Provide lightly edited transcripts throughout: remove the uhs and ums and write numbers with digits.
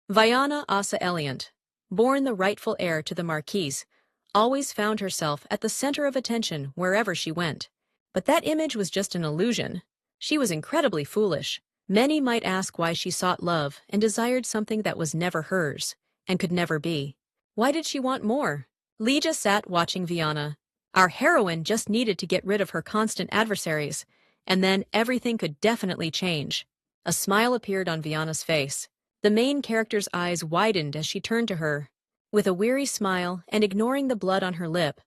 Raeliana Ended, born the rightful heir to the Marquise, always found herself at the center of attention wherever she went. But that image was just an illusion. She was incredibly foolish. Many might ask why she sought love and desired something that was never hers, and could never be. Why did she want more? Leja sat watching Viana. Our heroine just needed to get rid of her constant adversaries, and then everything could definitely change. A smile appeared on Viana's face. The main character's eyes widened as she turned to her. With a weary smile and ignoring the blood on her lip,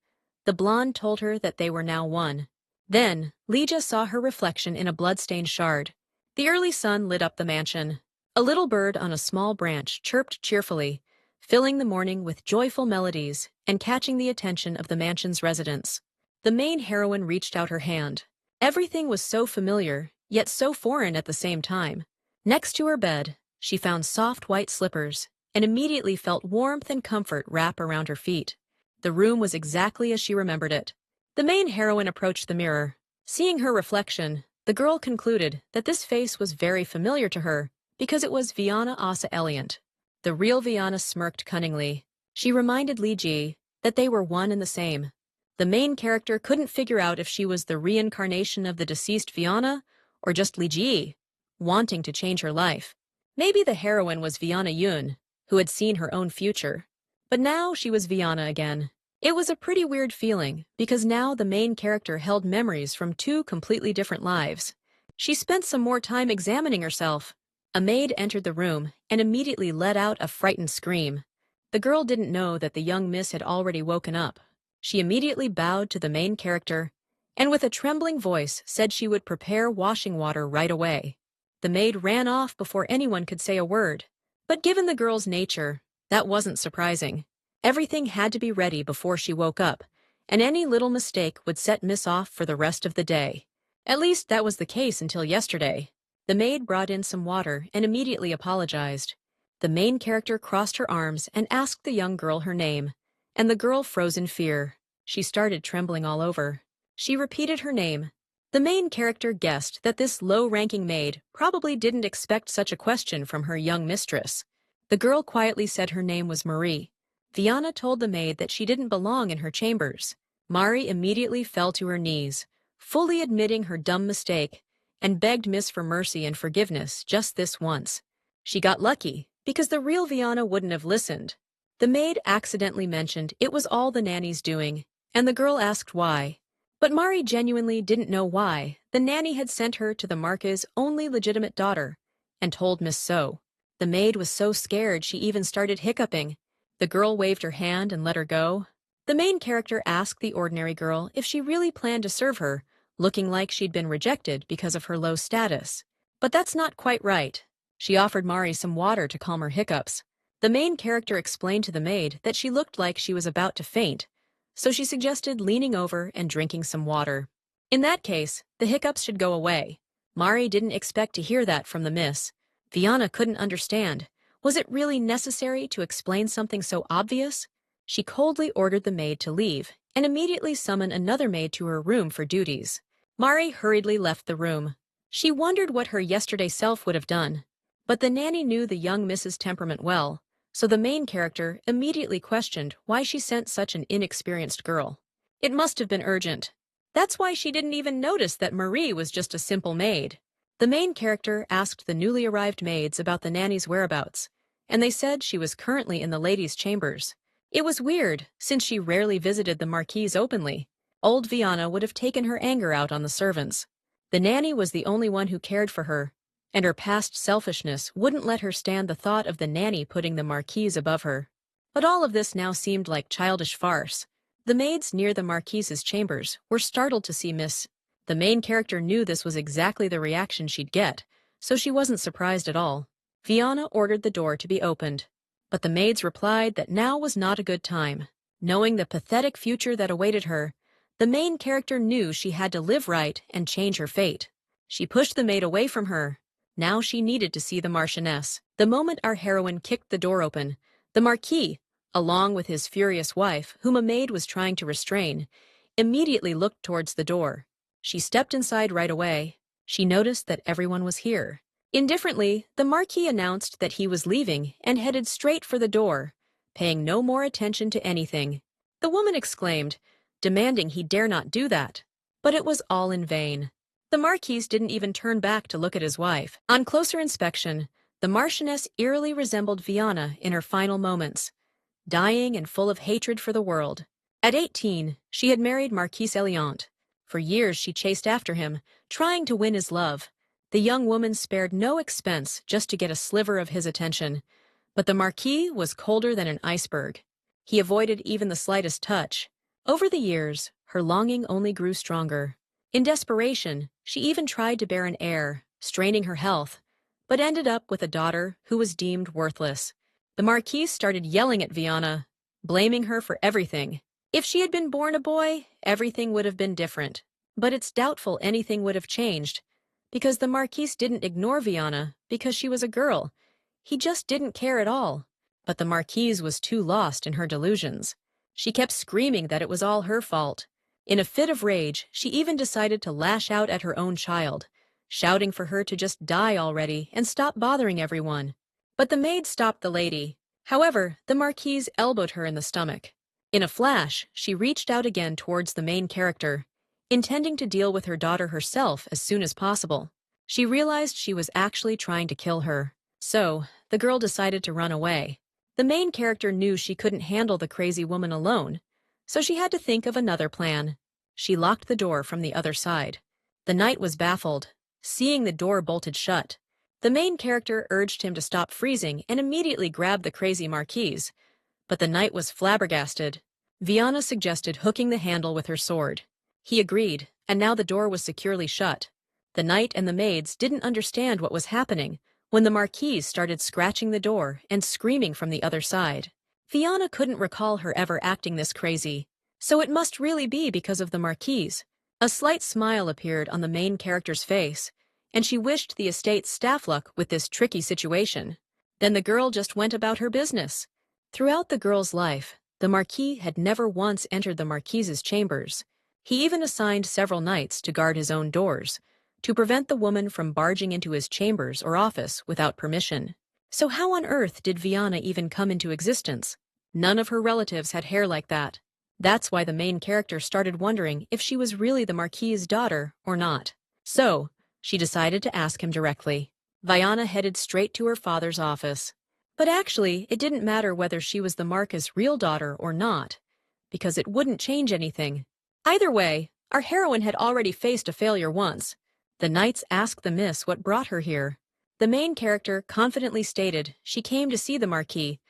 the blonde told her that they were now one. Then, Leja saw her reflection in a blood-stained shard. The early sun lit up the mansion. A little bird on a small branch chirped cheerfully, filling the morning with joyful melodies and catching the attention of the mansion's residents. The main heroine reached out her hand. Everything was so familiar, yet so foreign at the same time. Next to her bed, she found soft white slippers and immediately felt warmth and comfort wrap around her feet. The room was exactly as she remembered it. The main heroine approached the mirror. Seeing her reflection, the girl concluded that this face was very familiar to her because it was Raeliana Ended. The real Viana smirked cunningly. She reminded Li Ji that they were one and the same. The main character couldn't figure out if she was the reincarnation of the deceased Viana or just Li Ji, wanting to change her life. Maybe the heroine was Viana Yun, who had seen her own future. But now she was Viana again. It was a pretty weird feeling, because now the main character held memories from two completely different lives. She spent some more time examining herself. A maid entered the room and immediately let out a frightened scream. The girl didn't know that the young miss had already woken up. She immediately bowed to the main character, and with a trembling voice said she would prepare washing water right away. The maid ran off before anyone could say a word. But given the girl's nature, that wasn't surprising. Everything had to be ready before she woke up, and any little mistake would set Miss off for the rest of the day. At least that was the case until yesterday. The maid brought in some water and immediately apologized. The main character crossed her arms and asked the young girl her name, and the girl froze in fear. She started trembling all over. She repeated her name. The main character guessed that this low-ranking maid probably didn't expect such a question from her young mistress. The girl quietly said her name was Marie. Viana told the maid that she didn't belong in her chambers. Marie immediately fell to her knees, fully admitting her dumb mistake, and begged Miss for mercy and forgiveness just this once. She got lucky, because the real Viana wouldn't have listened. The maid accidentally mentioned it was all the nanny's doing, and the girl asked why. But Marie genuinely didn't know why. The nanny had sent her to the Marquis's only legitimate daughter, and told Miss so. The maid was so scared she even started hiccuping. The girl waved her hand and let her go. The main character asked the ordinary girl if she really planned to serve her, looking like she'd been rejected because of her low status. But that's not quite right. She offered Marie some water to calm her hiccups. The main character explained to the maid that she looked like she was about to faint, so she suggested leaning over and drinking some water. In that case, the hiccups should go away. Marie didn't expect to hear that from the miss. Viana couldn't understand. Was it really necessary to explain something so obvious? She coldly ordered the maid to leave and immediately summoned another maid to her room for duties. Marie hurriedly left the room. She wondered what her yesterday self would have done. But the nanny knew the young Mrs. temperament well, so the main character immediately questioned why she sent such an inexperienced girl. It must have been urgent. That's why she didn't even notice that Marie was just a simple maid. The main character asked the newly arrived maids about the nanny's whereabouts, and they said she was currently in the ladies' chambers. It was weird, since she rarely visited the Marquise openly. Old Viana would have taken her anger out on the servants. The nanny was the only one who cared for her, and her past selfishness wouldn't let her stand the thought of the nanny putting the Marquise above her. But all of this now seemed like childish farce. The maids near the Marquise's chambers were startled to see Miss. The main character knew this was exactly the reaction she'd get, so she wasn't surprised at all. Viana ordered the door to be opened, but the maids replied that now was not a good time. Knowing the pathetic future that awaited her, the main character knew she had to live right and change her fate. She pushed the maid away from her. Now she needed to see the Marchioness. The moment our heroine kicked the door open, the Marquis, along with his furious wife, whom a maid was trying to restrain, immediately looked towards the door. She stepped inside right away. She noticed that everyone was here. Indifferently, the Marquis announced that he was leaving and headed straight for the door, paying no more attention to anything. The woman exclaimed, demanding he dare not do that. But it was all in vain. The Marquis didn't even turn back to look at his wife. On closer inspection, the Marchioness eerily resembled Viana in her final moments, dying and full of hatred for the world. At 18, she had married Marquis Eliant. For years she chased after him, trying to win his love. The young woman spared no expense just to get a sliver of his attention. But the Marquis was colder than an iceberg. He avoided even the slightest touch. Over the years, her longing only grew stronger. In desperation, she even tried to bear an heir, straining her health, but ended up with a daughter who was deemed worthless. The Marquise started yelling at Viana, blaming her for everything. If she had been born a boy, everything would have been different. But it's doubtful anything would have changed, because the Marquise didn't ignore Viana because she was a girl. He just didn't care at all. But the Marquise was too lost in her delusions. She kept screaming that it was all her fault. In a fit of rage, she even decided to lash out at her own child, shouting for her to just die already and stop bothering everyone. But the maid stopped the lady. However, the Marquise elbowed her in the stomach. In a flash, she reached out again towards the main character, intending to deal with her daughter herself as soon as possible. She realized she was actually trying to kill her. So, the girl decided to run away. The main character knew she couldn't handle the crazy woman alone, so she had to think of another plan. She locked the door from the other side. The knight was baffled, seeing the door bolted shut. The main character urged him to stop freezing and immediately grabbed the crazy Marquise, but the knight was flabbergasted. Viana suggested hooking the handle with her sword. He agreed, and now the door was securely shut. The knight and the maids didn't understand what was happening when the Marquise started scratching the door and screaming from the other side. Viana couldn't recall her ever acting this crazy, so it must really be because of the Marquise. A slight smile appeared on the main character's face, and she wished the estate's staff luck with this tricky situation. Then the girl just went about her business. Throughout the girl's life, the Marquis had never once entered the Marquise's chambers. He even assigned several knights to guard his own doors, to prevent the woman from barging into his chambers or office without permission. So how on earth did Viana even come into existence? None of her relatives had hair like that. That's why the main character started wondering if she was really the Marquis's daughter or not. So, she decided to ask him directly. Viana headed straight to her father's office. But actually, it didn't matter whether she was the Marquis's real daughter or not, because it wouldn't change anything. Either way, our heroine had already faced a failure once. The knights asked the miss what brought her here. The main character confidently stated she came to see the Marquis,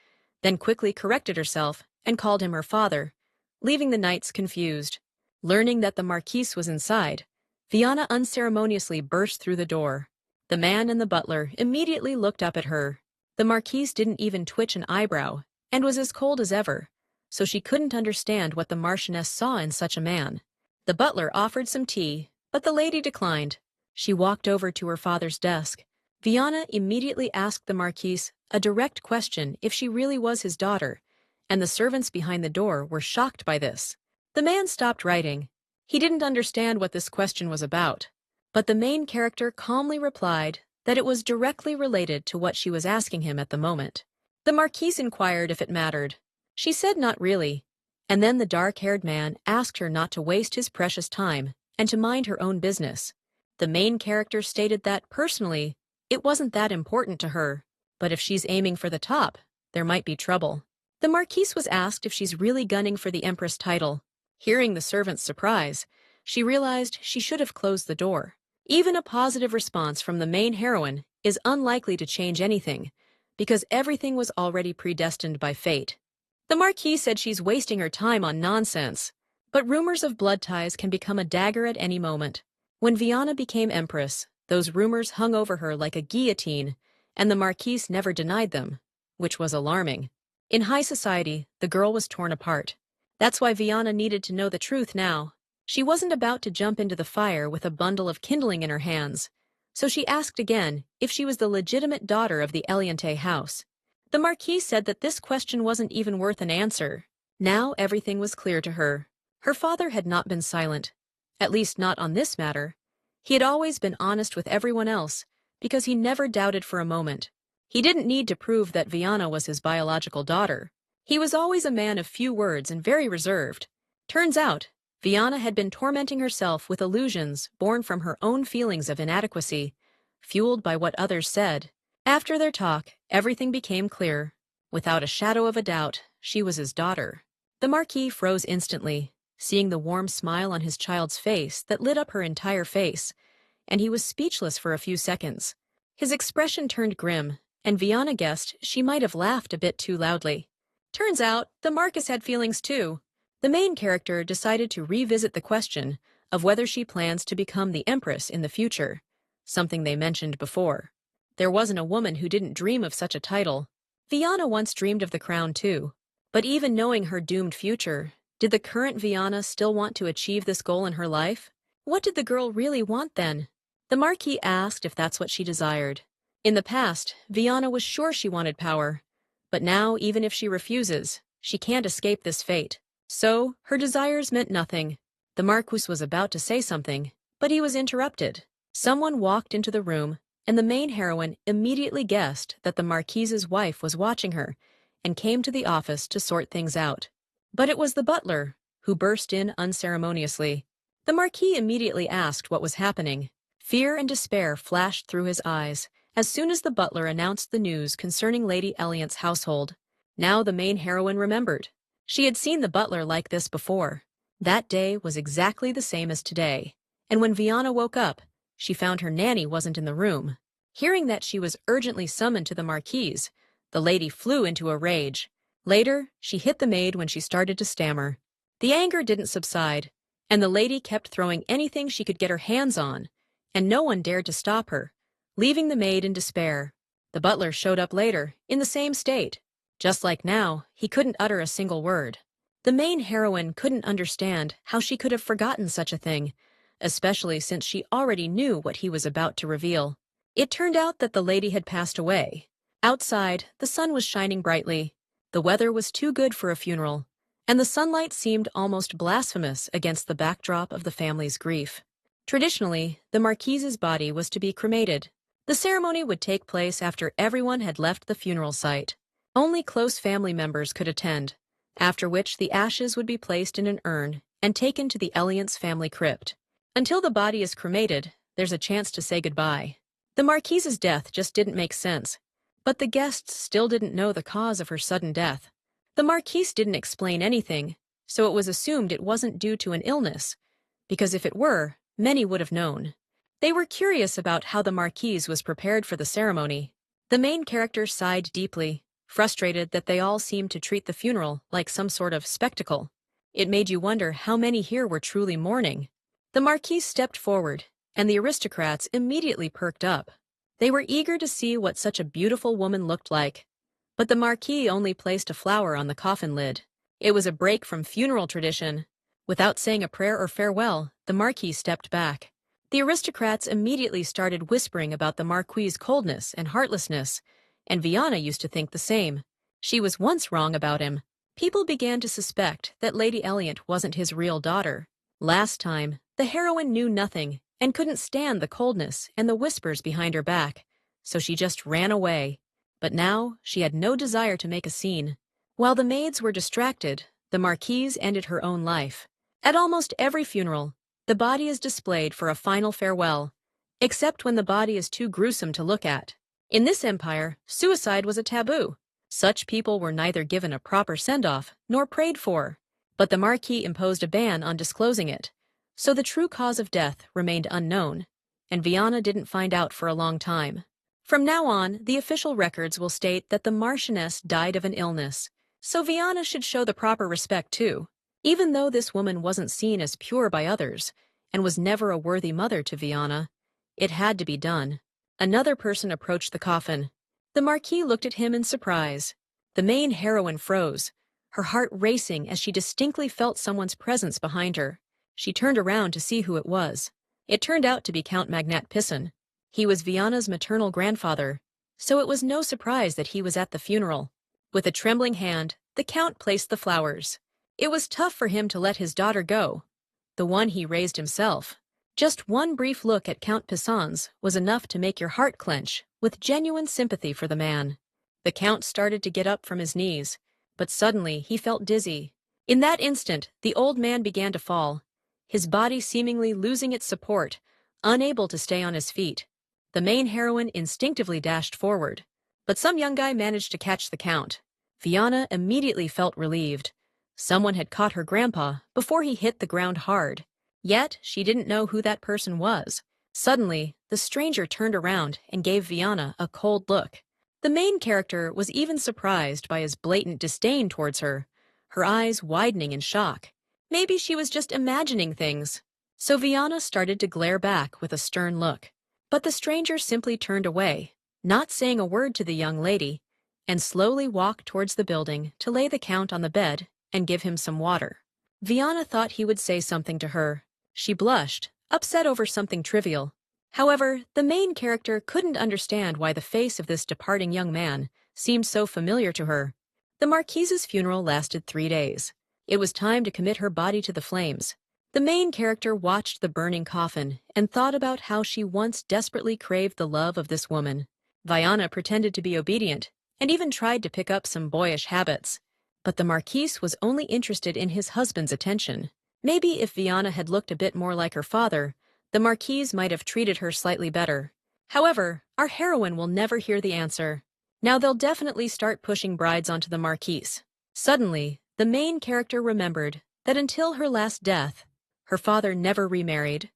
then quickly corrected herself and called him her father, leaving the knights confused. Learning that the Marquise was inside, Viana unceremoniously burst through the door. The man and the butler immediately looked up at her. The Marquise didn't even twitch an eyebrow and was as cold as ever, so she couldn't understand what the Marchioness saw in such a man. The butler offered some tea, but the lady declined. She walked over to her father's desk. Viana immediately asked the Marquise a direct question if she really was his daughter, and the servants behind the door were shocked by this. The man stopped writing. He didn't understand what this question was about, but the main character calmly replied that it was directly related to what she was asking him at the moment. The Marquise inquired if it mattered. She said not really, and then the dark-haired man asked her not to waste his precious time and to mind her own business. The main character stated that, personally, it wasn't that important to her, but if she's aiming for the top, there might be trouble. The Marquise was asked if she's really gunning for the Empress title. Hearing the servant's surprise, she realized she should have closed the door. Even a positive response from the main heroine is unlikely to change anything, because everything was already predestined by fate. The Marquise said she's wasting her time on nonsense, but rumors of blood ties can become a dagger at any moment. When Viana became Empress, those rumors hung over her like a guillotine, and the Marquise never denied them, which was alarming. In high society, the girl was torn apart. That's why Viana needed to know the truth now. She wasn't about to jump into the fire with a bundle of kindling in her hands, so she asked again if she was the legitimate daughter of the Eliante house. The Marquise said that this question wasn't even worth an answer. Now everything was clear to her. Her father had not been silent, at least not on this matter. He had always been honest with everyone else, because he never doubted for a moment. He didn't need to prove that Viana was his biological daughter. He was always a man of few words and very reserved. Turns out, Viana had been tormenting herself with illusions born from her own feelings of inadequacy, fueled by what others said. After their talk, everything became clear. Without a shadow of a doubt, she was his daughter. The Marquis froze instantly, seeing the warm smile on his child's face that lit up her entire face, and he was speechless for a few seconds. His expression turned grim, and Viana guessed she might have laughed a bit too loudly. Turns out, the Marquis had feelings too. The main character decided to revisit the question of whether she plans to become the Empress in the future, something they mentioned before. There wasn't a woman who didn't dream of such a title. Viana once dreamed of the crown too. But even knowing her doomed future, did the current Viana still want to achieve this goal in her life? What did the girl really want then? The Marquis asked if that's what she desired. In the past, Viana was sure she wanted power. But now, even if she refuses, she can't escape this fate. So, her desires meant nothing. The Marquis was about to say something, but he was interrupted. Someone walked into the room, and the main heroine immediately guessed that the Marquis's wife was watching her and came to the office to sort things out. But it was the butler, who burst in unceremoniously. The Marquis immediately asked what was happening. Fear and despair flashed through his eyes as soon as the butler announced the news concerning Lady Eliant's household. Now the main heroine remembered. She had seen the butler like this before. That day was exactly the same as today, and when Viana woke up, she found her nanny wasn't in the room. Hearing that she was urgently summoned to the Marquise, the lady flew into a rage. Later, she hit the maid when she started to stammer. The anger didn't subside, and the lady kept throwing anything she could get her hands on, and no one dared to stop her, leaving the maid in despair. The butler showed up later, in the same state. Just like now, he couldn't utter a single word. The main heroine couldn't understand how she could have forgotten such a thing, especially since she already knew what he was about to reveal. It turned out that the lady had passed away. Outside, the sun was shining brightly. The weather was too good for a funeral, and the sunlight seemed almost blasphemous against the backdrop of the family's grief. Traditionally, the Marquise's body was to be cremated. The ceremony would take place after everyone had left the funeral site. Only close family members could attend, after which the ashes would be placed in an urn and taken to the Eliant's family crypt. Until the body is cremated, there's a chance to say goodbye. The Marquise's death just didn't make sense, but the guests still didn't know the cause of her sudden death. The Marquise didn't explain anything, so it was assumed it wasn't due to an illness, because if it were, many would have known. They were curious about how the Marquise was prepared for the ceremony. The main character sighed deeply, frustrated that they all seemed to treat the funeral like some sort of spectacle. It made you wonder how many here were truly mourning. The Marquise stepped forward, and the aristocrats immediately perked up. They were eager to see what such a beautiful woman looked like. But the Marquis only placed a flower on the coffin lid. It was a break from funeral tradition. Without saying a prayer or farewell, the Marquis stepped back. The aristocrats immediately started whispering about the Marquis's coldness and heartlessness, and Viana used to think the same. She was once wrong about him. People began to suspect that Lady Eliant wasn't his real daughter. Last time, the heroine knew nothing and couldn't stand the coldness and the whispers behind her back, so she just ran away. But now, she had no desire to make a scene. While the maids were distracted, the Marquise ended her own life. At almost every funeral, the body is displayed for a final farewell, except when the body is too gruesome to look at. In this empire, suicide was a taboo. Such people were neither given a proper send-off nor prayed for. But the Marquis imposed a ban on disclosing it, so the true cause of death remained unknown, and Viana didn't find out for a long time. From now on, the official records will state that the Marchioness died of an illness, so Viana should show the proper respect too. Even though this woman wasn't seen as pure by others, and was never a worthy mother to Viana, it had to be done. Another person approached the coffin. The Marquis looked at him in surprise. The main heroine froze, her heart racing as she distinctly felt someone's presence behind her. She turned around to see who it was. It turned out to be Count Magnat Pisson. He was Viana's maternal grandfather, so it was no surprise that he was at the funeral. With a trembling hand, the Count placed the flowers. It was tough for him to let his daughter go, the one he raised himself. Just one brief look at Count Pisans was enough to make your heart clench with genuine sympathy for the man. The Count started to get up from his knees, but suddenly he felt dizzy. In that instant, the old man began to fall, his body seemingly losing its support, unable to stay on his feet. The main heroine instinctively dashed forward, but some young guy managed to catch the Count. Viana immediately felt relieved. Someone had caught her grandpa before he hit the ground hard. Yet, she didn't know who that person was. Suddenly, the stranger turned around and gave Viana a cold look. The main character was even surprised by his blatant disdain towards her, her eyes widening in shock. Maybe she was just imagining things. So Viana started to glare back with a stern look. But the stranger simply turned away, not saying a word to the young lady, and slowly walked towards the building to lay the Count on the bed and give him some water. Viana thought he would say something to her. She blushed, upset over something trivial. However, the main character couldn't understand why the face of this departing young man seemed so familiar to her. The Marquise's funeral lasted 3 days. It was time to commit her body to the flames. The main character watched the burning coffin and thought about how she once desperately craved the love of this woman. Viana pretended to be obedient and even tried to pick up some boyish habits. But the Marquise was only interested in his husband's attention. Maybe if Viana had looked a bit more like her father, the Marquise might have treated her slightly better. However, our heroine will never hear the answer. Now they'll definitely start pushing brides onto the Marquise. Suddenly, the main character remembered that until her last death, her father never remarried,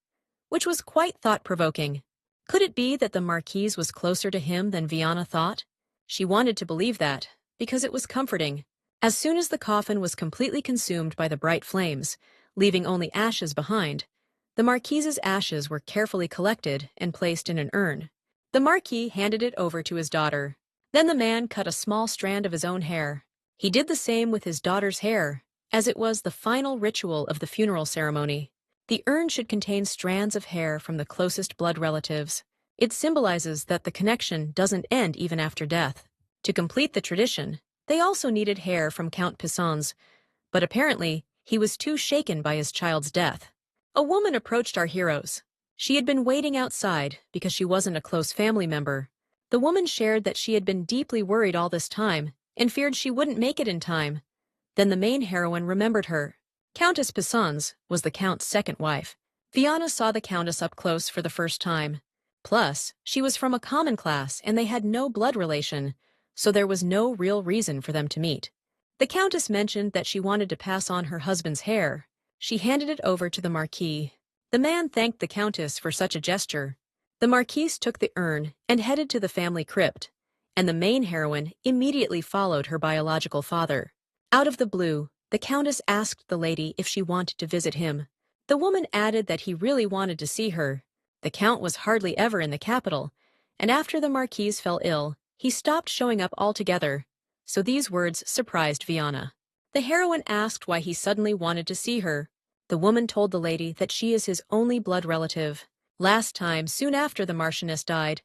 which was quite thought-provoking. Could it be that the Marquise was closer to him than Viana thought? She wanted to believe that, because it was comforting. As soon as the coffin was completely consumed by the bright flames, leaving only ashes behind, the Marquise's ashes were carefully collected and placed in an urn. The Marquis handed it over to his daughter. Then the man cut a small strand of his own hair. He did the same with his daughter's hair, as it was the final ritual of the funeral ceremony. The urn should contain strands of hair from the closest blood relatives. It symbolizes that the connection doesn't end even after death. To complete the tradition, they also needed hair from Count Pisans, but apparently he was too shaken by his child's death. A woman approached our heroes. She had been waiting outside because she wasn't a close family member. The woman shared that she had been deeply worried all this time and feared she wouldn't make it in time. Then the main heroine remembered her. Countess Pisans was the Count's second wife. Viana saw the Countess up close for the first time. Plus, she was from a common class and they had no blood relation, so there was no real reason for them to meet. The Countess mentioned that she wanted to pass on her husband's hair. She handed it over to the Marquis. The man thanked the Countess for such a gesture. The Marquise took the urn and headed to the family crypt, and the main heroine immediately followed her biological father. Out of the blue, the Countess asked the lady if she wanted to visit him. The woman added that he really wanted to see her. The Count was hardly ever in the capital, and after the Marquise fell ill, he stopped showing up altogether. So these words surprised Viana. The heroine asked why he suddenly wanted to see her. The woman told the lady that she is his only blood relative. Last time, soon after the Marchioness died,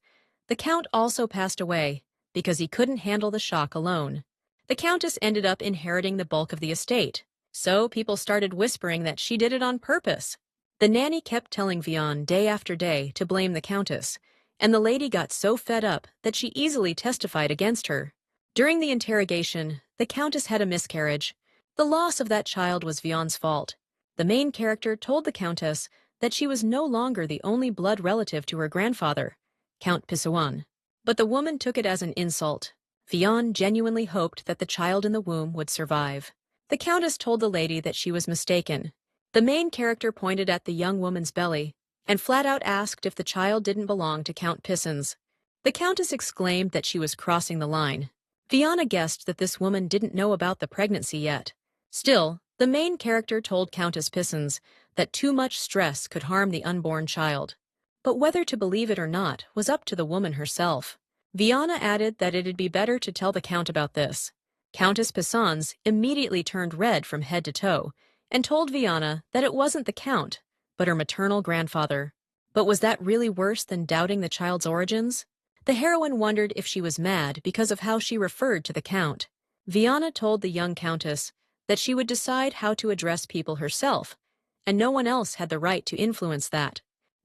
the Count also passed away because he couldn't handle the shock alone. The Countess ended up inheriting the bulk of the estate, so people started whispering that she did it on purpose. The nanny kept telling Vian day after day to blame the Countess, and the lady got so fed up that she easily testified against her. During the interrogation, the Countess had a miscarriage. The loss of that child was Vian's fault. The main character told the Countess that she was no longer the only blood relative to her grandfather, Count Pisauan. But the woman took it as an insult. Vian genuinely hoped that the child in the womb would survive. The Countess told the lady that she was mistaken. The main character pointed at the young woman's belly and flat out asked if the child didn't belong to Count Pisans. The Countess exclaimed that she was crossing the line. Viana guessed that this woman didn't know about the pregnancy yet. Still, the main character told Countess Pisans that too much stress could harm the unborn child. But whether to believe it or not was up to the woman herself. Viana added that it'd be better to tell the Count about this. Countess Pisans immediately turned red from head to toe and told Viana that it wasn't the Count, but her maternal grandfather. But was that really worse than doubting the child's origins? The heroine wondered if she was mad because of how she referred to the Count. Viana told the young Countess that she would decide how to address people herself, and no one else had the right to influence that.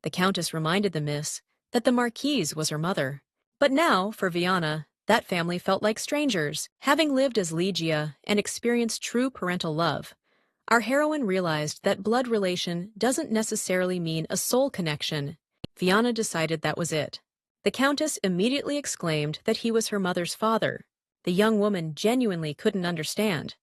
The Countess reminded the miss that the Marquise was her mother. But now, for Viana, that family felt like strangers, having lived as Ligia and experienced true parental love. Our heroine realized that blood relation doesn't necessarily mean a soul connection. Viana decided that was it. The Countess immediately exclaimed that he was her mother's father. The young woman genuinely couldn't understand.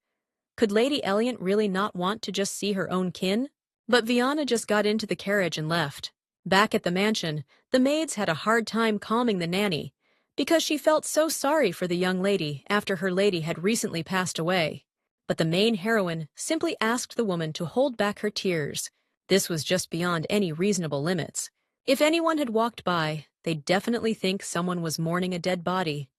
Could Lady Eliant really not want to just see her own kin? But Viana just got into the carriage and left. Back at the mansion, the maids had a hard time calming the nanny, because she felt so sorry for the young lady after her lady had recently passed away. But the main heroine simply asked the woman to hold back her tears. This was just beyond any reasonable limits. If anyone had walked by, they'd definitely think someone was mourning a dead body.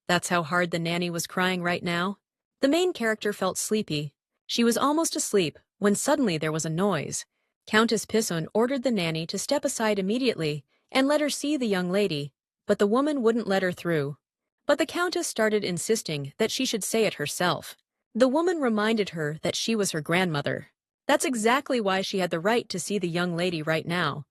That's how hard the nanny was crying right now. The main character felt sleepy. She was almost asleep when suddenly there was a noise. Countess Pison ordered the nanny to step aside immediately and let her see the young lady, but the woman wouldn't let her through. But the Countess started insisting that she should say it herself. The woman reminded her that she was her grandmother. That's exactly why she had the right to see the young lady right now.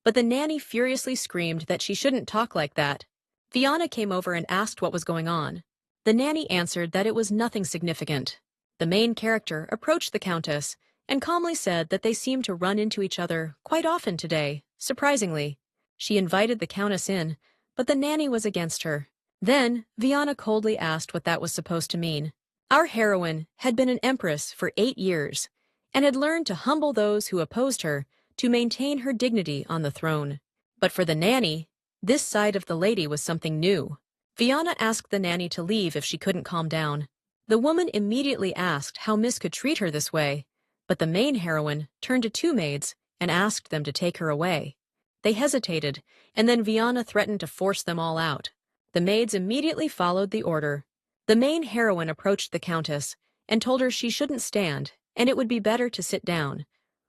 But the nanny furiously screamed that she shouldn't talk like that. Viana came over and asked what was going on. The nanny answered that it was nothing significant. The main character approached the Countess and calmly said that they seemed to run into each other quite often today, surprisingly. She invited the Countess in, but the nanny was against her. Then, Viana coldly asked what that was supposed to mean. Our heroine had been an empress for 8 years and had learned to humble those who opposed her to maintain her dignity on the throne. But for the nanny, this side of the lady was something new. Viana asked the nanny to leave if she couldn't calm down. The woman immediately asked how Miss could treat her this way, but the main heroine turned to 2 maids and asked them to take her away. They hesitated, and then Viana threatened to force them all out. The maids immediately followed the order. The main heroine approached the Countess and told her she shouldn't stand, and it would be better to sit down,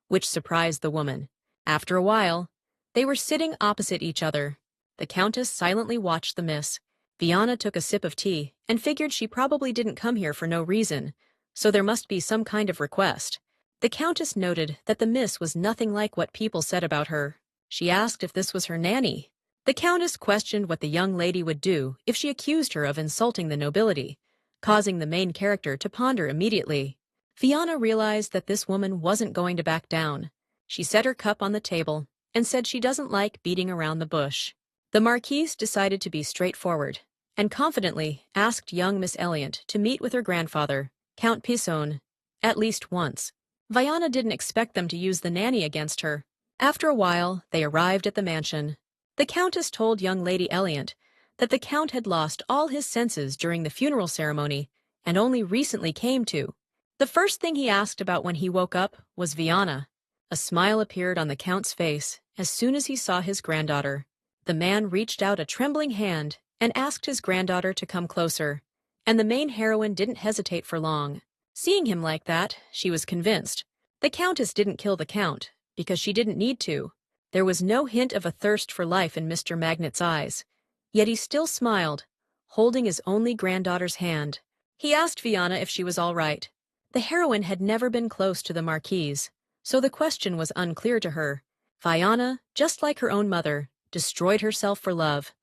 which surprised the woman. After a while, they were sitting opposite each other. The Countess silently watched the miss. Viana took a sip of tea and figured she probably didn't come here for no reason, so there must be some kind of request. The Countess noted that the miss was nothing like what people said about her. She asked if this was her nanny. The Countess questioned what the young lady would do if she accused her of insulting the nobility, causing the main character to ponder immediately. Viana realized that this woman wasn't going to back down. She set her cup on the table and said she doesn't like beating around the bush. The Marquise decided to be straightforward and confidently asked young Miss Eliant to meet with her grandfather, Count Pison, at least once. Viana didn't expect them to use the nanny against her. After a while, they arrived at the mansion. The Countess told young Lady Eliant that the Count had lost all his senses during the funeral ceremony and only recently came to. The first thing he asked about when he woke up was Viana. A smile appeared on the Count's face as soon as he saw his granddaughter. The man reached out a trembling hand and asked his granddaughter to come closer, and the main heroine didn't hesitate for long. Seeing him like that, she was convinced. The Countess didn't kill the Count, because she didn't need to. There was no hint of a thirst for life in Mr. Magnet's eyes, yet he still smiled, holding his only granddaughter's hand. He asked Viana if she was all right. The heroine had never been close to the Marquise, so the question was unclear to her. Viana, just like her own mother, destroyed herself for love,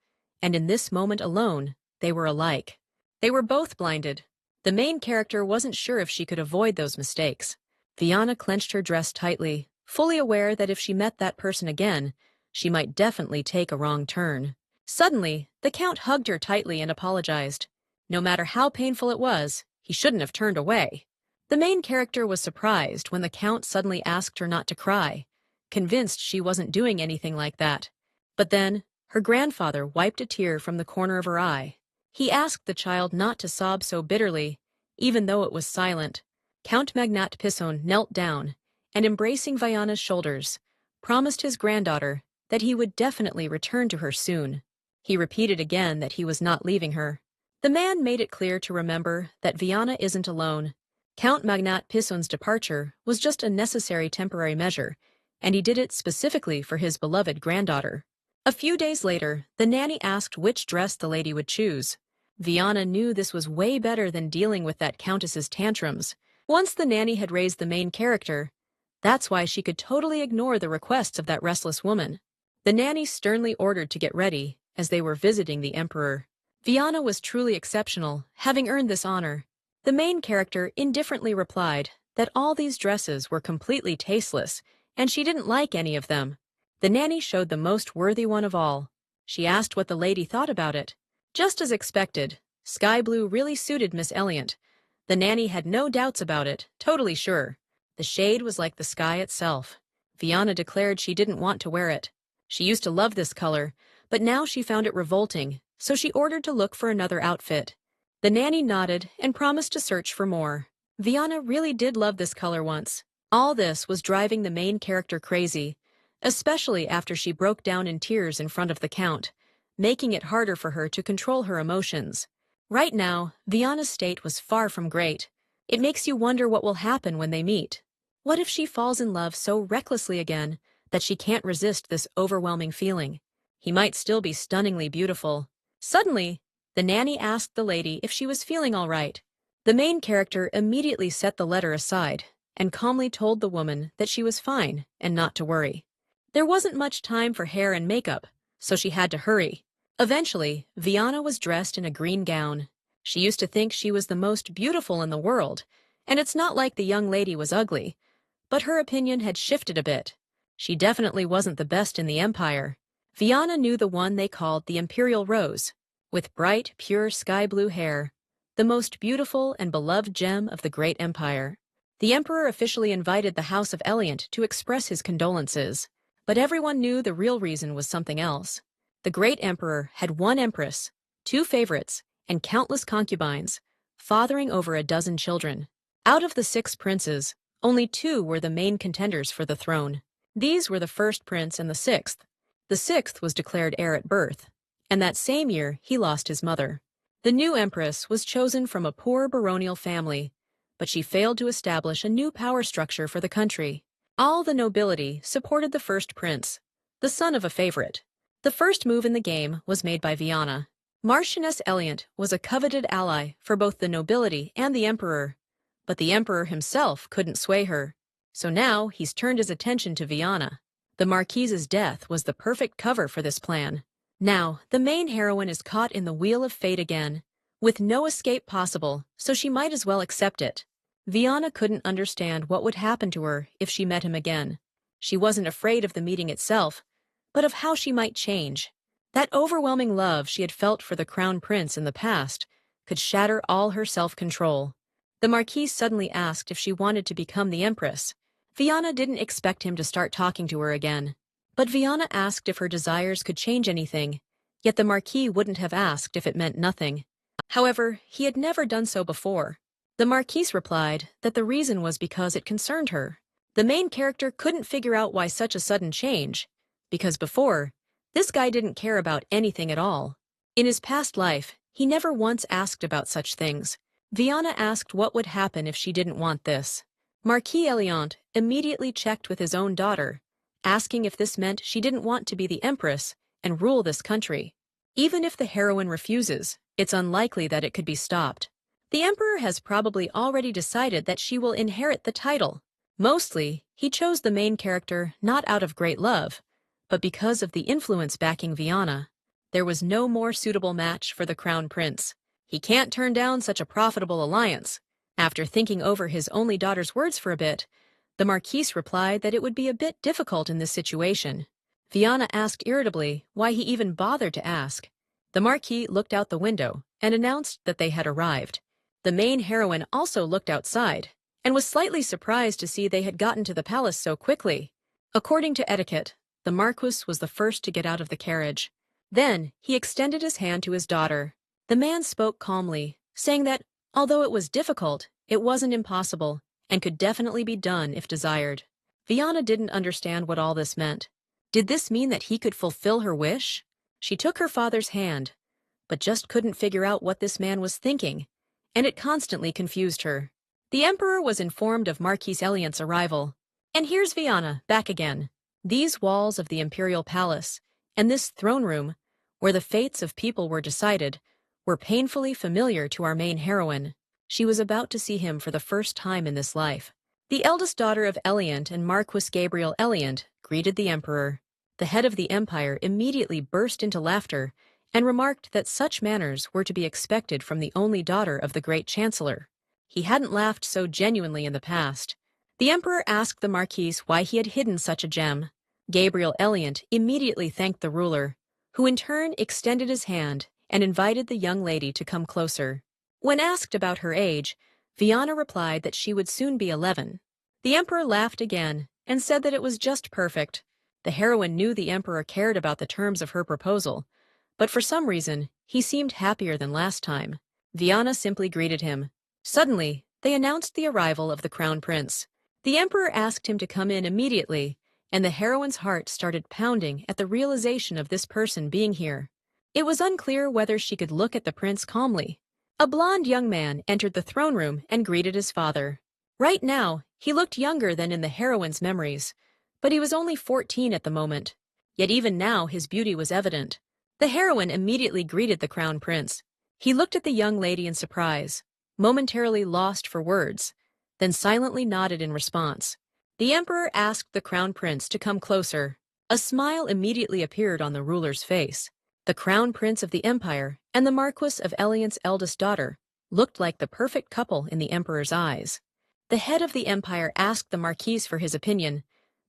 and in this moment alone, they were alike. They were both blinded. The main character wasn't sure if she could avoid those mistakes. Viana clenched her dress tightly, fully aware that if she met that person again, she might definitely take a wrong turn. Suddenly, the Count hugged her tightly and apologized. No matter how painful it was, he shouldn't have turned away. The main character was surprised when the Count suddenly asked her not to cry, convinced she wasn't doing anything like that. But then, her grandfather wiped a tear from the corner of her eye. He asked the child not to sob so bitterly, even though it was silent. Count Magnat Pison knelt down, and embracing Viana's shoulders, promised his granddaughter that he would definitely return to her soon. He repeated again that he was not leaving her. The man made it clear to remember that Viana isn't alone. Count Magnat Pison's departure was just a necessary temporary measure, and he did it specifically for his beloved granddaughter. A few days later, the nanny asked which dress the lady would choose. Viana knew this was way better than dealing with that countess's tantrums. Once the nanny had raised the main character, that's why she could totally ignore the requests of that restless woman. The nanny sternly ordered to get ready, as they were visiting the emperor. Viana was truly exceptional, having earned this honor. The main character indifferently replied that all these dresses were completely tasteless, and she didn't like any of them. The nanny showed the most worthy one of all. She asked what the lady thought about it. Just as expected, sky blue really suited Miss Eliant. The nanny had no doubts about it, totally sure. The shade was like the sky itself. Viana declared she didn't want to wear it. She used to love this color, but now she found it revolting, so she ordered to look for another outfit. The nanny nodded and promised to search for more. Viana really did love this color once. All this was driving the main character crazy, especially after she broke down in tears in front of the count, making it harder for her to control her emotions. Right now, Viana's state was far from great. It makes you wonder what will happen when they meet. What if she falls in love so recklessly again that she can't resist this overwhelming feeling? He might still be stunningly beautiful. Suddenly, the nanny asked the lady if she was feeling all right. The main character immediately set the letter aside and calmly told the woman that she was fine and not to worry. There wasn't much time for hair and makeup, so she had to hurry. Eventually, Viana was dressed in a green gown. She used to think she was the most beautiful in the world, and it's not like the young lady was ugly, but her opinion had shifted a bit. She definitely wasn't the best in the empire. Viana knew the one they called the Imperial Rose, with bright, pure sky blue hair, the most beautiful and beloved gem of the great empire. The emperor officially invited the House of Eliant to express his condolences, but everyone knew the real reason was something else. The great emperor had one empress, 2 favorites, and countless concubines, fathering over a dozen children. Out of the 6 princes, only 2 were the main contenders for the throne. These were the first prince and the 6th. The 6th was declared heir at birth, and that same year he lost his mother. The new empress was chosen from a poor baronial family, but she failed to establish a new power structure for the country. All the nobility supported the first prince, the son of a favorite. The first move in the game was made by Viana. Marchioness Eliant was a coveted ally for both the nobility and the emperor, but the emperor himself couldn't sway her. So now he's turned his attention to Viana. The Marquise's death was the perfect cover for this plan. Now, the main heroine is caught in the wheel of fate again, with no escape possible, so she might as well accept it. Viana couldn't understand what would happen to her if she met him again. She wasn't afraid of the meeting itself, but of how she might change. That overwhelming love she had felt for the crown prince in the past could shatter all her self-control. The Marquise suddenly asked if she wanted to become the empress. Viana didn't expect him to start talking to her again. But Viana asked if her desires could change anything, yet the Marquis wouldn't have asked if it meant nothing. However, he had never done so before. The Marquise replied that the reason was because it concerned her. The main character couldn't figure out why such a sudden change, because before, this guy didn't care about anything at all. In his past life, he never once asked about such things. Viana asked what would happen if she didn't want this. Marquis Eliant immediately checked with his own daughter, asking if this meant she didn't want to be the empress and rule this country. Even if the heroine refuses, it's unlikely that it could be stopped. The emperor has probably already decided that she will inherit the title. Mostly, he chose the main character not out of great love, but because of the influence backing Viana. There was no more suitable match for the crown prince. He can't turn down such a profitable alliance. After thinking over his only daughter's words for a bit, the Marquise replied that it would be a bit difficult in this situation. Viana asked irritably why he even bothered to ask. The Marquis looked out the window and announced that they had arrived. The main heroine also looked outside and was slightly surprised to see they had gotten to the palace so quickly. According to etiquette, the Marquis was the first to get out of the carriage. Then he extended his hand to his daughter. The man spoke calmly, saying that, although it was difficult, it wasn't impossible, and could definitely be done if desired. Viana didn't understand what all this meant. Did this mean that he could fulfill her wish? She took her father's hand, but just couldn't figure out what this man was thinking, and it constantly confused her. The emperor was informed of Marquis Eliant's arrival. And here's Viana, back again. These walls of the imperial palace, and this throne room, where the fates of people were decided, were painfully familiar to our main heroine. She was about to see him for the first time in this life. The eldest daughter of Eliant and Marquis Gabriel Eliant greeted the emperor. The head of the empire immediately burst into laughter and remarked that such manners were to be expected from the only daughter of the great chancellor. He hadn't laughed so genuinely in the past. The emperor asked the marquise why he had hidden such a gem. Gabriel Eliant immediately thanked the ruler, who in turn extended his hand and invited the young lady to come closer. When asked about her age, Viana replied that she would soon be 11. The emperor laughed again and said that it was just perfect. The heroine knew the emperor cared about the terms of her proposal, but for some reason, he seemed happier than last time. Viana simply greeted him. Suddenly, they announced the arrival of the crown prince. The emperor asked him to come in immediately, and the heroine's heart started pounding at the realization of this person being here. It was unclear whether she could look at the prince calmly. A blond young man entered the throne room and greeted his father. Right now, he looked younger than in the heroine's memories, but he was only 14 at the moment. Yet even now his beauty was evident. The heroine immediately greeted the crown prince. He looked at the young lady in surprise, momentarily lost for words, then silently nodded in response. The emperor asked the crown prince to come closer. A smile immediately appeared on the ruler's face. The crown prince of the empire and the marquis of Eliant's eldest daughter looked like the perfect couple in the emperor's eyes. The head of the empire asked the marquise for his opinion,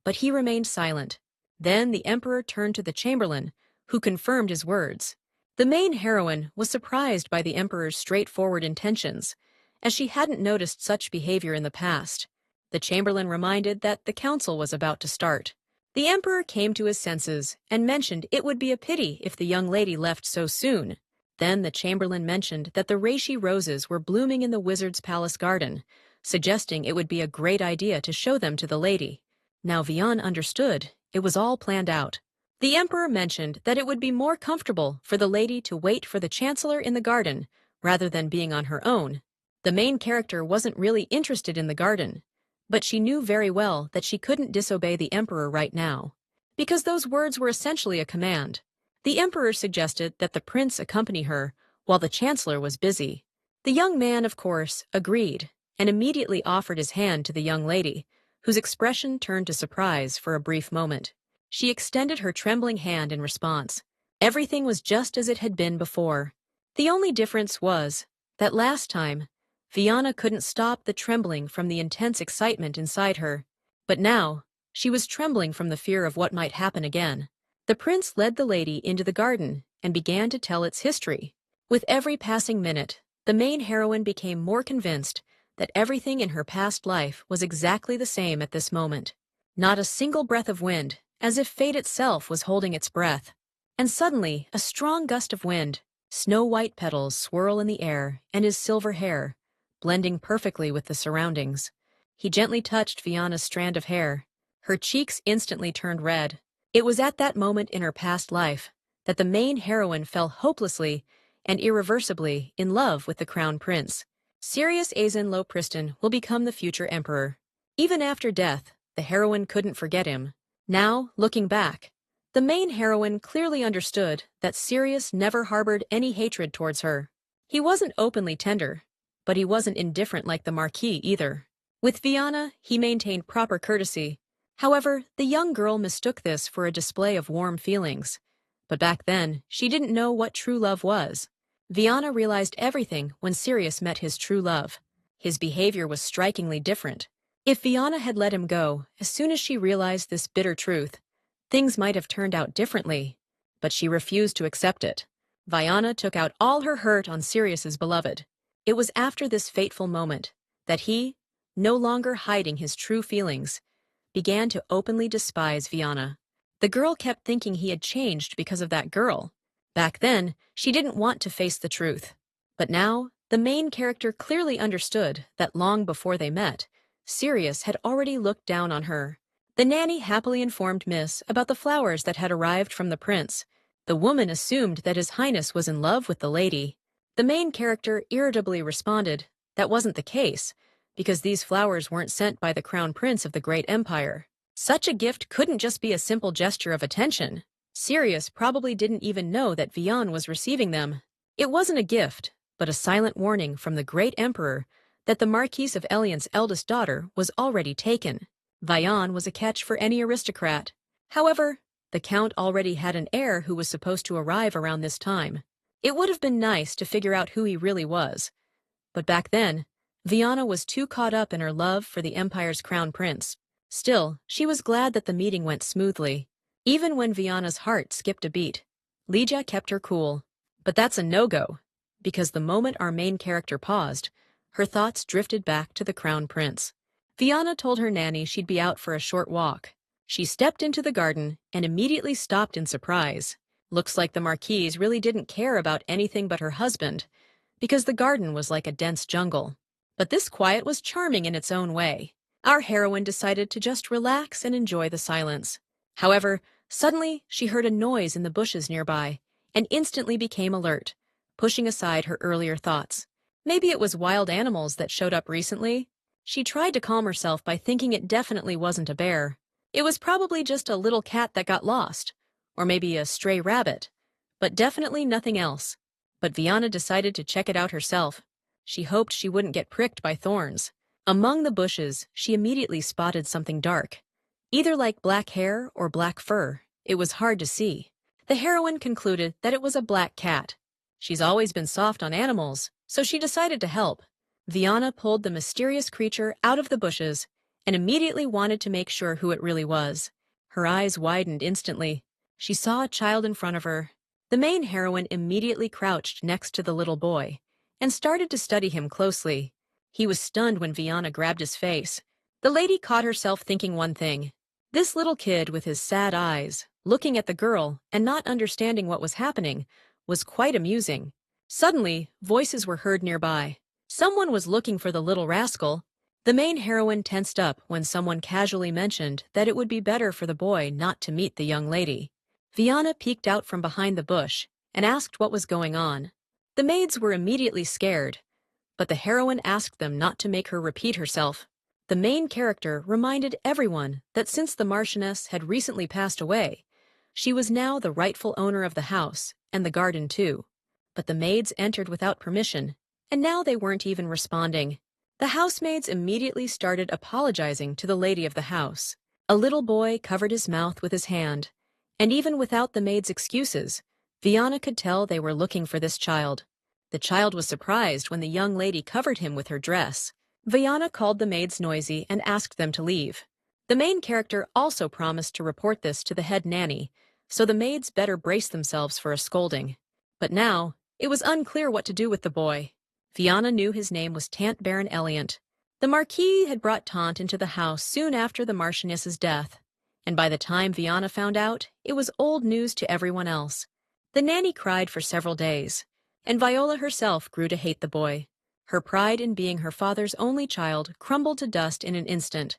but he remained silent. Then the emperor turned to the chamberlain, who confirmed his words. The main heroine was surprised by the emperor's straightforward intentions, as she hadn't noticed such behavior in the past. The chamberlain reminded that the council was about to start. The emperor came to his senses and mentioned it would be a pity if the young lady left so soon. Then the chamberlain mentioned that the reishi roses were blooming in the wizard's palace garden, suggesting it would be a great idea to show them to the lady. Now Vian understood it was all planned out. The emperor mentioned that it would be more comfortable for the lady to wait for the chancellor in the garden rather than being on her own. The main character wasn't really interested in the garden, but she knew very well that she couldn't disobey the emperor right now, because those words were essentially a command. The emperor suggested that the prince accompany her while the chancellor was busy. The young man, of course, agreed and immediately offered his hand to the young lady, whose expression turned to surprise for a brief moment. She extended her trembling hand in response. Everything was just as it had been before. The only difference was that last time, Viana couldn't stop the trembling from the intense excitement inside her. But now, she was trembling from the fear of what might happen again. The prince led the lady into the garden and began to tell its history. With every passing minute, the main heroine became more convinced that everything in her past life was exactly the same at this moment. Not a single breath of wind, as if fate itself was holding its breath. And suddenly, a strong gust of wind, snow-white petals swirl in the air, and his silver hair, blending perfectly with the surroundings. He gently touched Viana's strand of hair. Her cheeks instantly turned red. It was at that moment in her past life that the main heroine fell hopelessly and irreversibly in love with the crown prince. Sirius Azen Lopriston will become the future emperor. Even after death, the heroine couldn't forget him. Now, looking back, the main heroine clearly understood that Sirius never harbored any hatred towards her. He wasn't openly tender, but he wasn't indifferent like the Marquis either. With Viana, he maintained proper courtesy. However, the young girl mistook this for a display of warm feelings. But back then, she didn't know what true love was. Viana realized everything when Sirius met his true love. His behavior was strikingly different. If Viana had let him go, as soon as she realized this bitter truth, things might have turned out differently. But she refused to accept it. Viana took out all her hurt on Sirius's beloved. It was after this fateful moment that he, no longer hiding his true feelings, began to openly despise Viana. The girl kept thinking he had changed because of that girl. Back then, she didn't want to face the truth. But now, the main character clearly understood that long before they met, Sirius had already looked down on her. The nanny happily informed Miss about the flowers that had arrived from the prince. The woman assumed that His Highness was in love with the lady. The main character irritably responded that wasn't the case, because these flowers weren't sent by the crown prince of the great empire. Such a gift couldn't just be a simple gesture of attention. Sirius probably didn't even know that Vian was receiving them. It wasn't a gift, but a silent warning from the great emperor that the Marquis of Eliant's eldest daughter was already taken. Vian was a catch for any aristocrat. However, The Count already had an heir who was supposed to arrive around this time. It would have been nice to figure out who he really was. But back then, Viana was too caught up in her love for the Empire's crown prince. Still, she was glad that the meeting went smoothly. Even when Viana's heart skipped a beat, Lija kept her cool. But that's a no-go, because the moment our main character paused, her thoughts drifted back to the crown prince. Viana told her nanny she'd be out for a short walk. She stepped into the garden and immediately stopped in surprise. Looks like the Marquise really didn't care about anything but her husband, because the garden was like a dense jungle. But this quiet was charming in its own way. Our heroine decided to just relax and enjoy the silence. However, suddenly she heard a noise in the bushes nearby and instantly became alert, pushing aside her earlier thoughts. Maybe it was wild animals that showed up recently. She tried to calm herself by thinking it definitely wasn't a bear. It was probably just a little cat that got lost, or maybe a stray rabbit, but definitely nothing else. But Viana decided to check it out herself. She hoped she wouldn't get pricked by thorns. Among the bushes, she immediately spotted something dark, either like black hair or black fur. It was hard to see. The heroine concluded that it was a black cat. She's always been soft on animals, so she decided to help. Viana pulled the mysterious creature out of the bushes and immediately wanted to make sure who it really was. Her eyes widened instantly. She saw a child in front of her. The main heroine immediately crouched next to the little boy and started to study him closely. He was stunned when Viana grabbed his face. The lady caught herself thinking one thing. This little kid with his sad eyes, looking at the girl and not understanding what was happening, was quite amusing. Suddenly, voices were heard nearby. Someone was looking for the little rascal. The main heroine tensed up when someone casually mentioned that it would be better for the boy not to meet the young lady. Viana peeked out from behind the bush and asked what was going on. The maids were immediately scared, but the heroine asked them not to make her repeat herself. The main character reminded everyone that since the Marchioness had recently passed away, she was now the rightful owner of the house and the garden too. But the maids entered without permission, and now they weren't even responding. The housemaids immediately started apologizing to the lady of the house. A little boy covered his mouth with his hand, and even without the maids' excuses, Viana could tell they were looking for this child. The child was surprised when the young lady covered him with her dress. Viana called the maids noisy and asked them to leave. The main character also promised to report this to the head nanny, so the maids better brace themselves for a scolding. But now, it was unclear what to do with the boy. Viana knew his name was Tant Baron Eliant. The Marquis had brought Tant into the house soon after the Marchioness's death, and by the time Viana found out, it was old news to everyone else. The nanny cried for several days, and Viola herself grew to hate the boy. Her pride in being her father's only child crumbled to dust in an instant,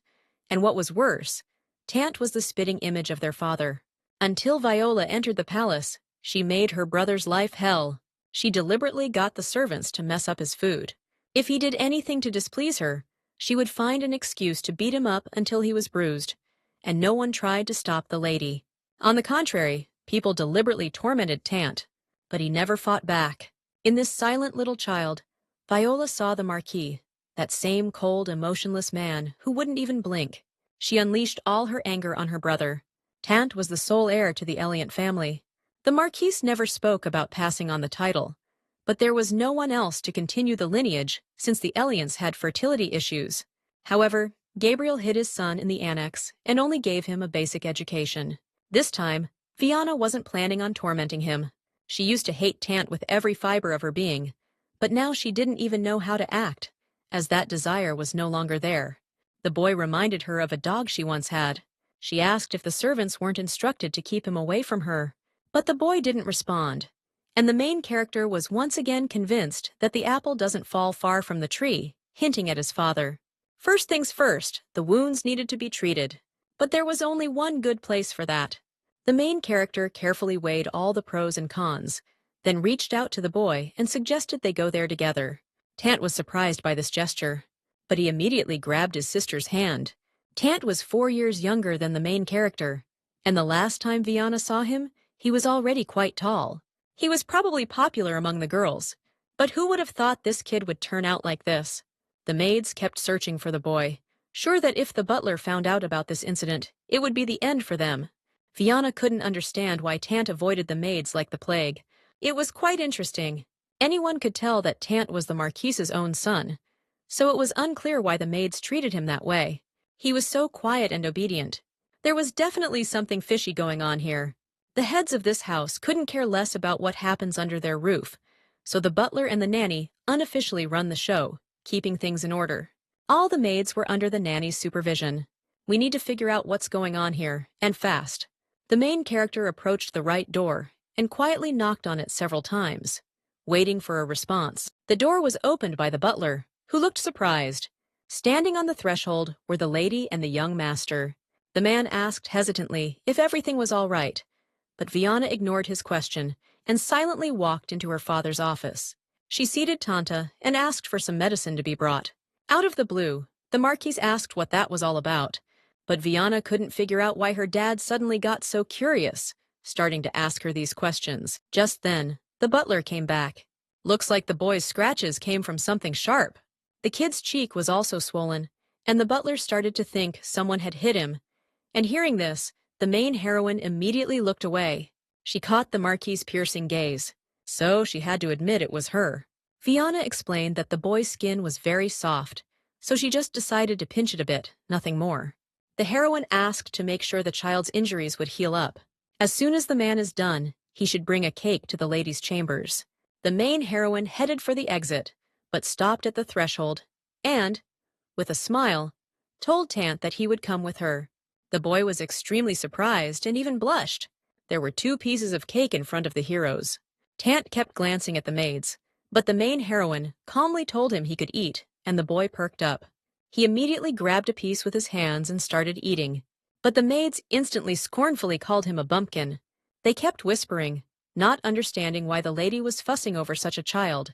and what was worse, Tant was the spitting image of their father. Until Viola entered the palace, she made her brother's life hell. She deliberately got the servants to mess up his food. If he did anything to displease her, she would find an excuse to beat him up until he was bruised, and no one tried to stop the lady. On the contrary, people deliberately tormented Tant, but he never fought back. In this silent little child, Viola saw the Marquis, that same cold, emotionless man who wouldn't even blink. She unleashed all her anger on her brother. Tant was the sole heir to the Eliant family. The Marquise never spoke about passing on the title, but there was no one else to continue the lineage since the Eliants had fertility issues. However, Gabriel hid his son in the annex and only gave him a basic education. This time, Viana wasn't planning on tormenting him. She used to hate Tant with every fiber of her being, but now she didn't even know how to act, as that desire was no longer there. The boy reminded her of a dog she once had. She asked if the servants weren't instructed to keep him away from her, but the boy didn't respond, and the main character was once again convinced that the apple doesn't fall far from the tree, hinting at his father. First things first, the wounds needed to be treated, but there was only one good place for that. The main character carefully weighed all the pros and cons, then reached out to the boy and suggested they go there together. Tant was surprised by this gesture, but he immediately grabbed his sister's hand. Tant was 4 years younger than the main character, and the last time Viana saw him, he was already quite tall. He was probably popular among the girls, but who would have thought this kid would turn out like this? The maids kept searching for the boy, sure that if the butler found out about this incident, it would be the end for them. Fiona couldn't understand why Tant avoided the maids like the plague. It was quite interesting. Anyone could tell that Tant was the Marquise's own son, so it was unclear why the maids treated him that way. He was so quiet and obedient. There was definitely something fishy going on here. The heads of this house couldn't care less about what happens under their roof, so the butler and the nanny unofficially run the show, keeping things in order. All the maids were under the nanny's supervision. We need to figure out what's going on here, and fast. The main character approached the right door and quietly knocked on it several times, waiting for a response. The door was opened by the butler, who looked surprised. Standing on the threshold were the lady and the young master. The man asked hesitantly if everything was all right, but Fiona ignored his question and silently walked into her father's office. She seated Tanta and asked for some medicine to be brought. Out of the blue, the Marquise asked what that was all about, but Fiona couldn't figure out why her dad suddenly got so curious, starting to ask her these questions. Just then, the butler came back. Looks like the boy's scratches came from something sharp. The kid's cheek was also swollen, and the butler started to think someone had hit him. And hearing this, the main heroine immediately looked away. She caught the Marquis's piercing gaze, so she had to admit it was her. Fiona explained that the boy's skin was very soft, so she just decided to pinch it a bit, nothing more. The heroine asked to make sure the child's injuries would heal up. As soon as the man is done, he should bring a cake to the lady's chambers. The main heroine headed for the exit, but stopped at the threshold and, with a smile, told Tant that he would come with her. The boy was extremely surprised and even blushed. There were 2 pieces of cake in front of the heroes. Tant kept glancing at the maids, but the main heroine calmly told him he could eat, and the boy perked up. He immediately grabbed a piece with his hands and started eating, but the maids instantly scornfully called him a bumpkin. They kept whispering, not understanding why the lady was fussing over such a child,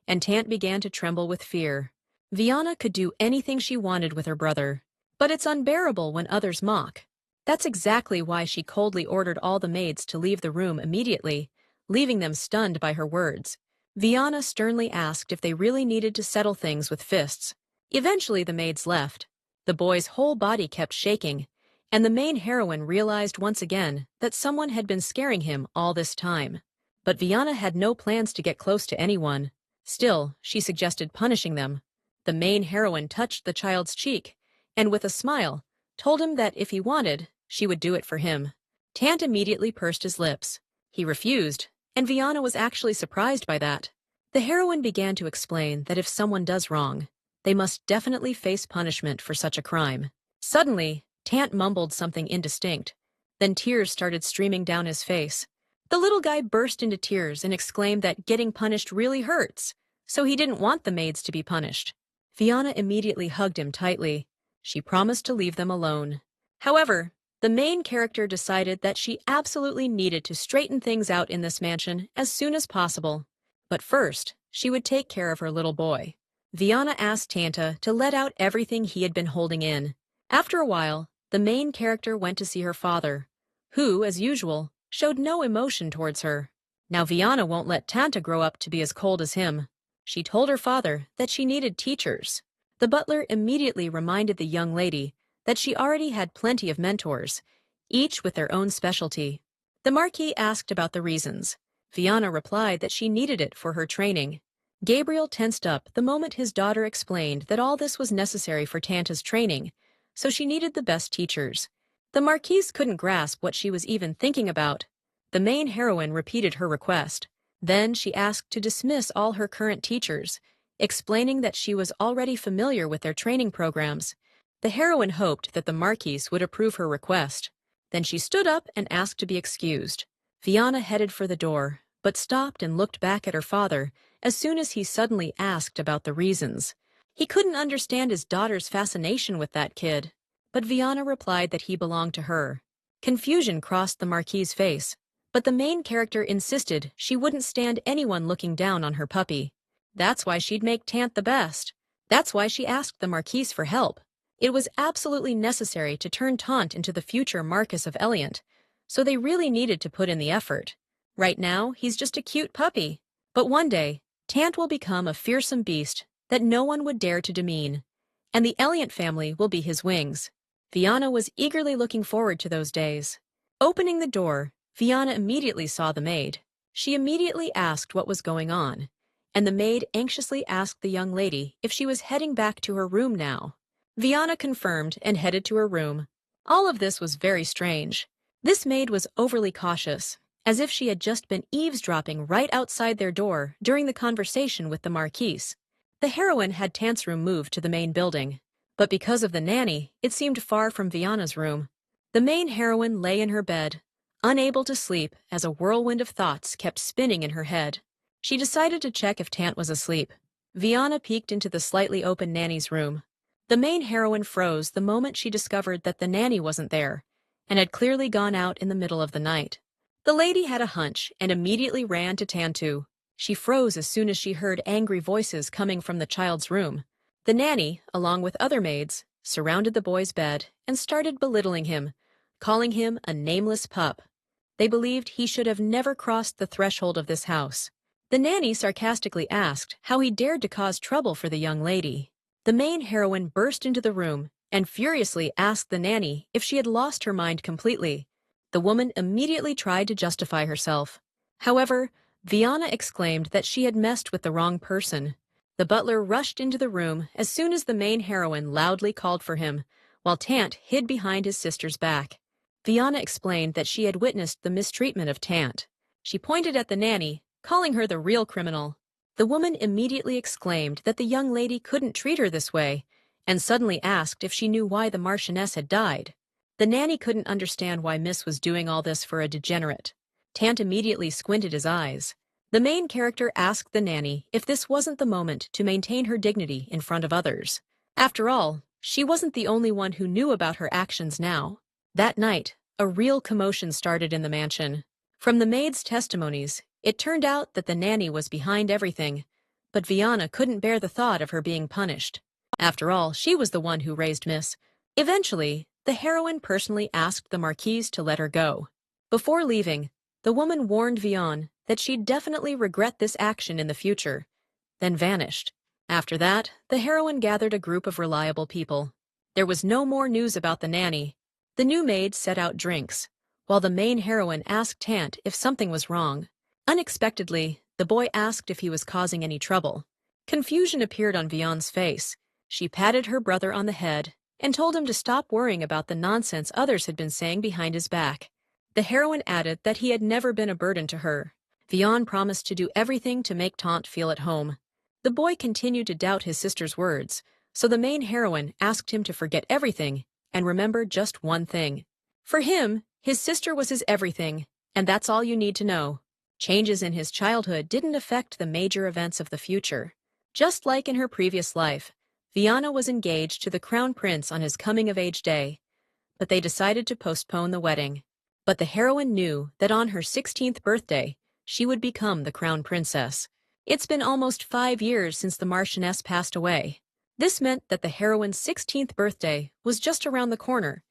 and Tant began to tremble with fear. Fiona could do anything she wanted with her brother, but it's unbearable when others mock. That's exactly why she coldly ordered all the maids to leave the room immediately, leaving them stunned by her words. Fiona sternly asked if they really needed to settle things with fists. Eventually the maids left. The boy's whole body kept shaking, and the main heroine realized once again that someone had been scaring him all this time. But Fiona had no plans to get close to anyone. Still, she suggested punishing them. The main heroine touched the child's cheek, and with a smile, told him that if he wanted, she would do it for him. Tant immediately pursed his lips. He refused, and Fiona was actually surprised by that. The heroine began to explain that if someone does wrong, they must definitely face punishment for such a crime. Suddenly, Tant mumbled something indistinct. Then tears started streaming down his face. The little guy burst into tears and exclaimed that getting punished really hurts, so he didn't want the maids to be punished. Fiona immediately hugged him tightly. She promised to leave them alone. However, the main character decided that she absolutely needed to straighten things out in this mansion as soon as possible. But first, she would take care of her little boy. Fiona asked Tanta to let out everything he had been holding in. After a while, the main character went to see her father, who, as usual, showed no emotion towards her. Now Fiona won't let Tanta grow up to be as cold as him. She told her father that she needed teachers. The butler immediately reminded the young lady that she already had plenty of mentors, each with their own specialty. The Marquis asked about the reasons. Fiona replied that she needed it for her training. Gabriel tensed up the moment his daughter explained that all this was necessary for Tanta's training, so she needed the best teachers. The Marquise couldn't grasp what she was even thinking about. The main heroine repeated her request. Then she asked to dismiss all her current teachers, explaining that she was already familiar with their training programs. The heroine hoped that the Marquise would approve her request. Then she stood up and asked to be excused. Fiona headed for the door, but stopped and looked back at her father as soon as he suddenly asked about the reasons. He couldn't understand his daughter's fascination with that kid, but Fiona replied that he belonged to her. Confusion crossed the Marquis's face, but the main character insisted she wouldn't stand anyone looking down on her puppy. That's why she'd make Tant the best. That's why she asked the Marquise for help. It was absolutely necessary to turn Tant into the future Marquis of Eliant, so they really needed to put in the effort. Right now, he's just a cute puppy, but one day, Tant will become a fearsome beast that no one would dare to demean, and the Eliant family will be his wings. Fiona was eagerly looking forward to those days. Opening the door, Viana immediately saw the maid. She immediately asked what was going on, and the maid anxiously asked the young lady if she was heading back to her room now. Viana confirmed and headed to her room. All of this was very strange. This maid was overly cautious, as if she had just been eavesdropping right outside their door during the conversation with the Marquise. The heroine had Tant's room moved to the main building, but because of the nanny, it seemed far from Viana's room. The main heroine lay in her bed, unable to sleep as a whirlwind of thoughts kept spinning in her head. She decided to check if Tant was asleep. Viana peeked into the slightly open nanny's room. The main heroine froze the moment she discovered that the nanny wasn't there, and had clearly gone out in the middle of the night. The lady had a hunch and immediately ran to Tantu. She froze as soon as she heard angry voices coming from the child's room. The nanny, along with other maids, surrounded the boy's bed and started belittling him, calling him a nameless pup. They believed he should have never crossed the threshold of this house. The nanny sarcastically asked how he dared to cause trouble for the young lady. The main heroine burst into the room and furiously asked the nanny if she had lost her mind completely. The woman immediately tried to justify herself. However, Viana exclaimed that she had messed with the wrong person. The butler rushed into the room as soon as the main heroine loudly called for him, while Tant hid behind his sister's back. Viana explained that she had witnessed the mistreatment of Tant. She pointed at the nanny, calling her the real criminal. The woman immediately exclaimed that the young lady couldn't treat her this way, and suddenly asked if she knew why the Marchioness had died. The nanny couldn't understand why Miss was doing all this for a degenerate. Tant immediately squinted his eyes. The main character asked the nanny if this wasn't the moment to maintain her dignity in front of others. After all, she wasn't the only one who knew about her actions now. That night, a real commotion started in the mansion. From the maid's testimonies, it turned out that the nanny was behind everything, but Viana couldn't bear the thought of her being punished. After all, she was the one who raised Miss. Eventually, the heroine personally asked the Marquise to let her go. Before leaving, the woman warned Viana that she'd definitely regret this action in the future, then vanished. After that, the heroine gathered a group of reliable people. There was no more news about the nanny. The new maid set out drinks, while the main heroine asked Tant if something was wrong. Unexpectedly, the boy asked if he was causing any trouble. Confusion appeared on Viana's face. She patted her brother on the head and told him to stop worrying about the nonsense others had been saying behind his back. The heroine added that he had never been a burden to her. Viana promised to do everything to make Tant feel at home. The boy continued to doubt his sister's words, so the main heroine asked him to forget everything and remember just one thing. For him, his sister was his everything, and that's all you need to know. Changes in his childhood didn't affect the major events of the future. Just like in her previous life, Viana was engaged to the crown prince on his coming-of-age day, but they decided to postpone the wedding. But the heroine knew that on her 16th birthday, she would become the crown princess. It's been almost 5 years since the Marchioness passed away. This meant that the heroine's 16th birthday was just around the corner,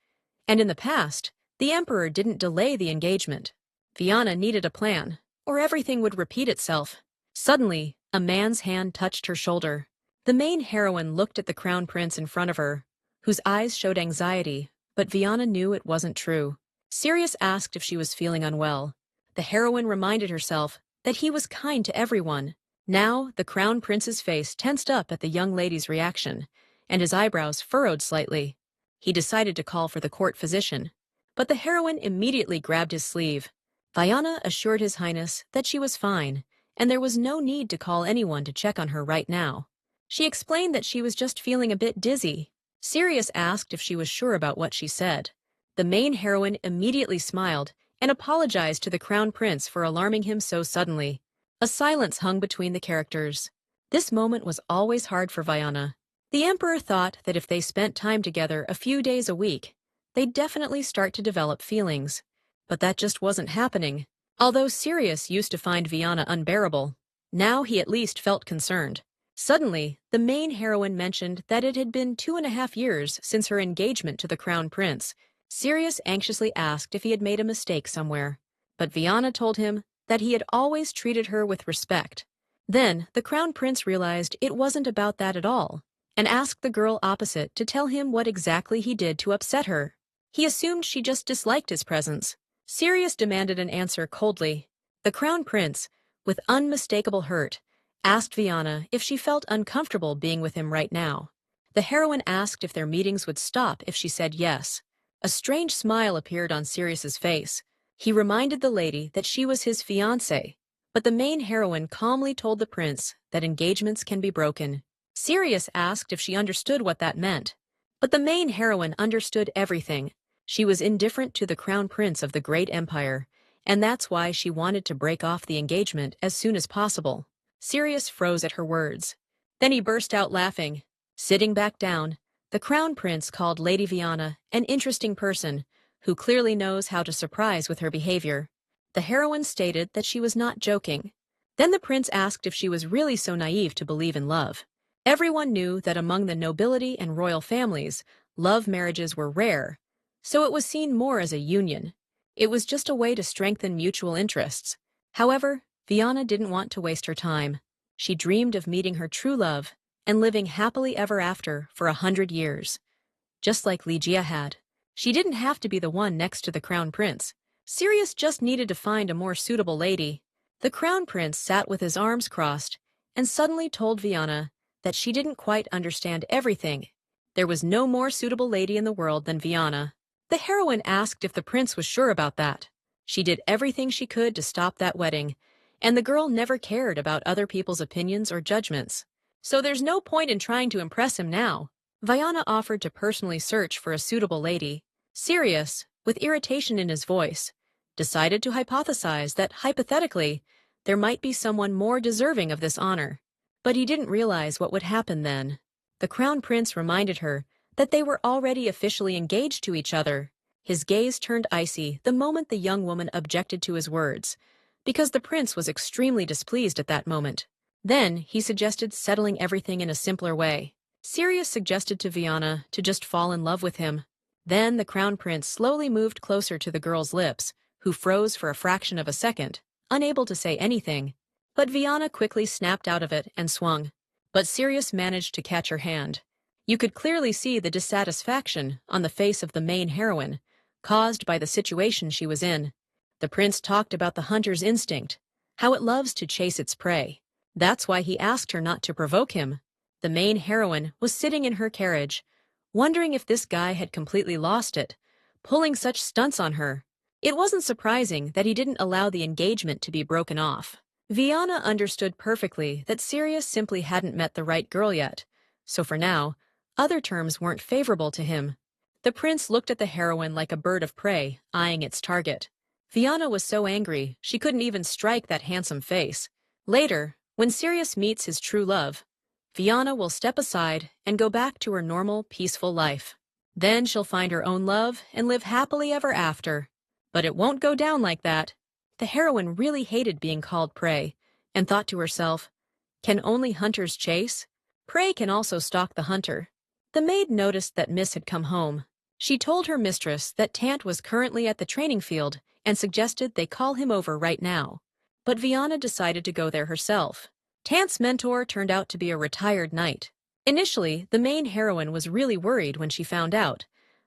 and in the past, the emperor didn't delay the engagement. Viana needed a plan, or everything would repeat itself. Suddenly, a man's hand touched her shoulder. The main heroine looked at the crown prince in front of her, whose eyes showed anxiety, but Viana knew it wasn't true. Sirius asked if she was feeling unwell. The heroine reminded herself that he was kind to everyone. Now, the crown prince's face tensed up at the young lady's reaction, and his eyebrows furrowed slightly. He decided to call for the court physician, but the heroine immediately grabbed his sleeve. Viana assured His Highness that she was fine, and there was no need to call anyone to check on her right now. She explained that she was just feeling a bit dizzy. Sirius asked if she was sure about what she said. The main heroine immediately smiled and apologized to the crown prince for alarming him so suddenly. A silence hung between the characters. This moment was always hard for Viana. The emperor thought that if they spent time together a few days a week, they'd definitely start to develop feelings. But that just wasn't happening. Although Sirius used to find Viana unbearable, now he at least felt concerned. Suddenly, the main heroine mentioned that it had been 2.5 years since her engagement to the crown prince. Sirius anxiously asked if he had made a mistake somewhere, but Viana told him that he had always treated her with respect. Then, the crown prince realized it wasn't about that at all, and asked the girl opposite to tell him what exactly he did to upset her. He assumed she just disliked his presence. Sirius demanded an answer coldly. The Crown Prince, with unmistakable hurt, asked Viana if she felt uncomfortable being with him right now. The heroine asked if their meetings would stop if she said yes. A strange smile appeared on Sirius's face. He reminded the lady that she was his fiancée, but the main heroine calmly told the prince that engagements can be broken. Sirius asked if she understood what that meant, but the main heroine understood everything. She was indifferent to the crown prince of the great empire, and that's why she wanted to break off the engagement as soon as possible. Sirius froze at her words. Then he burst out laughing. Sitting back down, the crown prince called Lady Viana an interesting person who clearly knows how to surprise with her behavior. The heroine stated that she was not joking. Then the prince asked if she was really so naive to believe in love. Everyone knew that among the nobility and royal families, love marriages were rare, so it was seen more as a union. It was just a way to strengthen mutual interests. However, Viana didn't want to waste her time. She dreamed of meeting her true love and living happily ever after for 100 years. Just like Ligia had. She didn't have to be the one next to the crown prince. Sirius just needed to find a more suitable lady. The crown prince sat with his arms crossed and suddenly told Viana that she didn't quite understand everything. There was no more suitable lady in the world than Viana. The heroine asked if the prince was sure about that. She did everything she could to stop that wedding, and the girl never cared about other people's opinions or judgments. So there's no point in trying to impress him now. Viana offered to personally search for a suitable lady. Sirius, with irritation in his voice, decided to hypothesize that, hypothetically, there might be someone more deserving of this honor. But he didn't realize what would happen then. The crown prince reminded her that they were already officially engaged to each other. His gaze turned icy the moment the young woman objected to his words, because the prince was extremely displeased at that moment. Then he suggested settling everything in a simpler way. Sirius suggested to Viana to just fall in love with him. Then the crown prince slowly moved closer to the girl's lips, who froze for a fraction of a second, unable to say anything. But Viana quickly snapped out of it and swung. But Sirius managed to catch her hand. You could clearly see the dissatisfaction on the face of the main heroine, caused by the situation she was in. The prince talked about the hunter's instinct, how it loves to chase its prey. That's why he asked her not to provoke him. The main heroine was sitting in her carriage, wondering if this guy had completely lost it, pulling such stunts on her. It wasn't surprising that he didn't allow the engagement to be broken off. Viana understood perfectly that Sirius simply hadn't met the right girl yet, so for now, other terms weren't favorable to him. The prince looked at the heroine like a bird of prey, eyeing its target. Viana was so angry she couldn't even strike that handsome face. Later, when Sirius meets his true love, Viana will step aside and go back to her normal, peaceful life. Then she'll find her own love and live happily ever after. But it won't go down like that. The heroine really hated being called prey, and thought to herself, can only hunters chase? Prey can also stalk the hunter. The maid noticed that Miss had come home. She told her mistress that Tant was currently at the training field and suggested they call him over right now. But Viana decided to go there herself. Tant's mentor turned out to be a retired knight. Initially, the main heroine was really worried when she found out,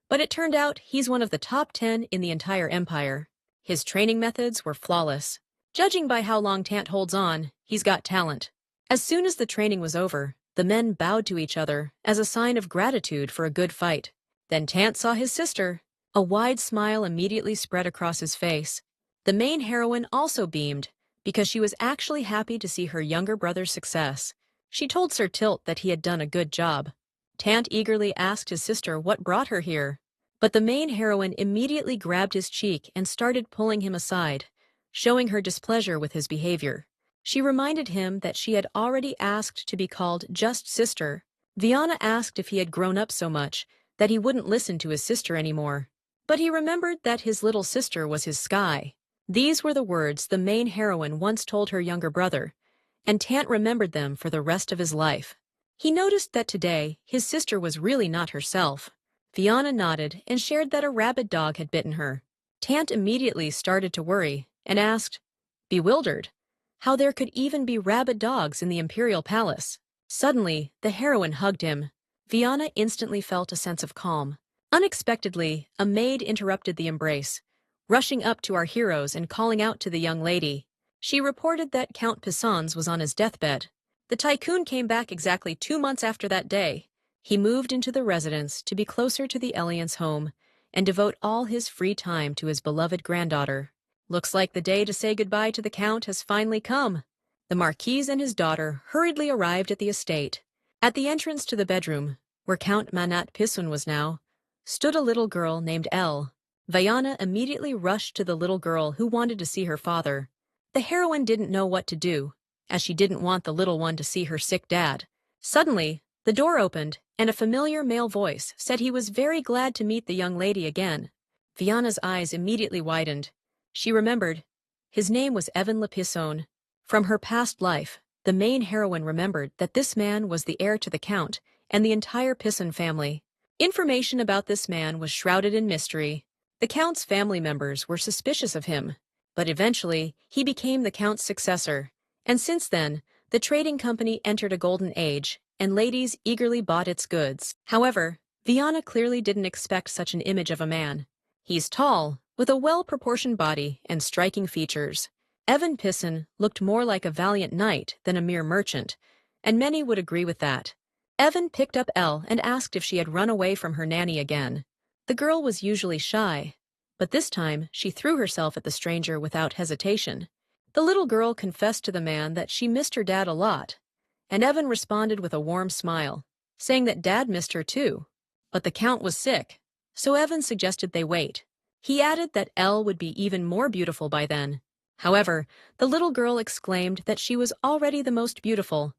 but it turned out he's one of the top 10 in the entire empire. His training methods were flawless. Judging by how long Tant holds on, he's got talent. As soon as the training was over, the men bowed to each other as a sign of gratitude for a good fight. Then Tant saw his sister. A wide smile immediately spread across his face. The main heroine also beamed, because she was actually happy to see her younger brother's success. She told Sir Tilt that he had done a good job. Tant eagerly asked his sister what brought her here. But the main heroine immediately grabbed his cheek and started pulling him aside, showing her displeasure with his behavior. She reminded him that she had already asked to be called just sister. Viana asked if he had grown up so much that he wouldn't listen to his sister anymore. But he remembered that his little sister was his sky. These were the words the main heroine once told her younger brother, and Tant remembered them for the rest of his life. He noticed that today his sister was really not herself. Viana nodded and shared that a rabid dog had bitten her. Tant immediately started to worry and asked, bewildered, how there could even be rabid dogs in the imperial palace. Suddenly, the heroine hugged him. Viana instantly felt a sense of calm. Unexpectedly, a maid interrupted the embrace. rushing up to our heroes and calling out to the young lady. She reported that Count Pisans was on his deathbed. The tycoon came back exactly 2 months after that day. He moved into the residence to be closer to the Eliant's home and devote all his free time to his beloved granddaughter. Looks like the day to say goodbye to the Count has finally come. The Marquis and his daughter hurriedly arrived at the estate. At the entrance to the bedroom, where Count Manat Pisun was now, stood a little girl named Elle. Vaiana immediately rushed to the little girl who wanted to see her father. The heroine didn't know what to do, as she didn't want the little one to see her sick dad. Suddenly, the door opened, and a familiar male voice said he was very glad to meet the young lady again. Viana's eyes immediately widened. She remembered. His name was Evan Lepisson. From her past life, the main heroine remembered that this man was the heir to the Count and the entire Pisson family. Information about this man was shrouded in mystery. The Count's family members were suspicious of him, but eventually he became the Count's successor, and since then, the trading company entered a golden age, and ladies eagerly bought its goods. However, Viana clearly didn't expect such an image of a man. He's tall, with a well-proportioned body and striking features. Evan Pisson looked more like a valiant knight than a mere merchant, and many would agree with that. Evan picked up Elle and asked if she had run away from her nanny again. The girl was usually shy, but this time she threw herself at the stranger without hesitation. The little girl confessed to the man that she missed her dad a lot, and Evan responded with a warm smile, saying that Dad missed her too. But the Count was sick, so Evan suggested they wait. He added that Elle would be even more beautiful by then. However, the little girl exclaimed that she was already the most beautiful,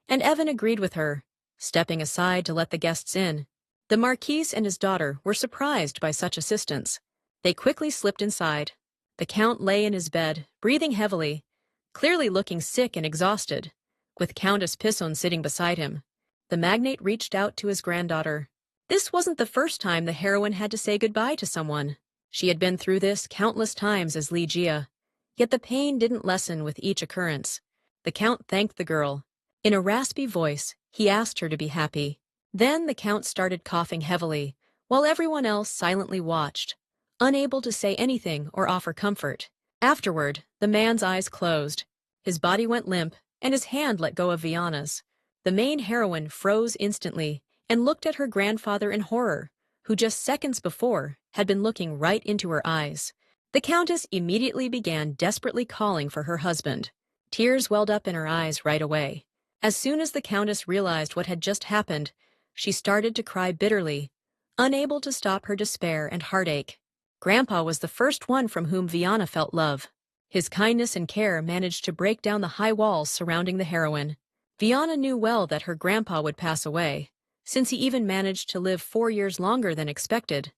and Evan agreed with her, stepping aside to let the guests in. The Marquis and his daughter were surprised by such assistance. They quickly slipped inside. The Count lay in his bed, breathing heavily, clearly looking sick and exhausted, with Countess Pisson sitting beside him. The magnate reached out to his granddaughter. This wasn't the first time the heroine had to say goodbye to someone. She had been through this countless times as Ligia. Yet the pain didn't lessen with each occurrence. The Count thanked the girl. In a raspy voice, he asked her to be happy. Then the Count started coughing heavily, while everyone else silently watched, unable to say anything or offer comfort. Afterward, the man's eyes closed. His body went limp, and his hand let go of Viana's. The main heroine froze instantly and looked at her grandfather in horror, who just seconds before had been looking right into her eyes. The Countess immediately began desperately calling for her husband. Tears welled up in her eyes right away. As soon as the Countess realized what had just happened, she started to cry bitterly, unable to stop her despair and heartache. Grandpa was the first one from whom Viana felt love. His kindness and care managed to break down the high walls surrounding the heroine. Viana knew well that her grandpa would pass away, since he even managed to live 4 years longer than expected.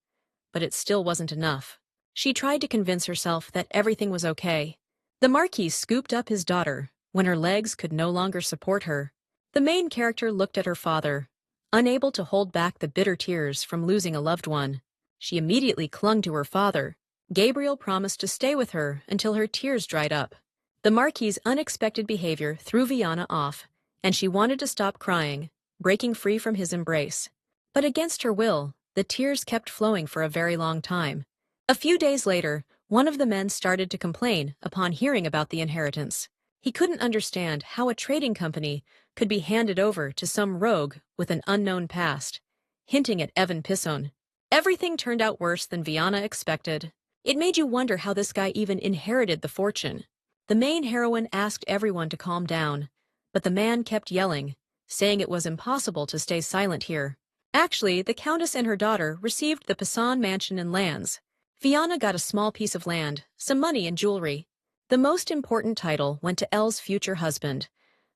But it still wasn't enough. She tried to convince herself that everything was okay. The Marquis scooped up his daughter when her legs could no longer support her. The main character looked at her father, unable to hold back the bitter tears from losing a loved one. She immediately clung to her father. Gabriel promised to stay with her until her tears dried up. The Marquis's unexpected behavior threw Viana off, and she wanted to stop crying, breaking free from his embrace. But against her will, the tears kept flowing for a very long time. A few days later, one of the men started to complain upon hearing about the inheritance. He couldn't understand how a trading company could be handed over to some rogue with an unknown past, hinting at Evan Pisson. Everything turned out worse than Viana expected. It made you wonder how this guy even inherited the fortune. The main heroine asked everyone to calm down, but the man kept yelling, saying it was impossible to stay silent here. Actually, the Countess and her daughter received the Pisson mansion and lands. Viana got a small piece of land, some money and jewelry. The most important title went to Elle's future husband,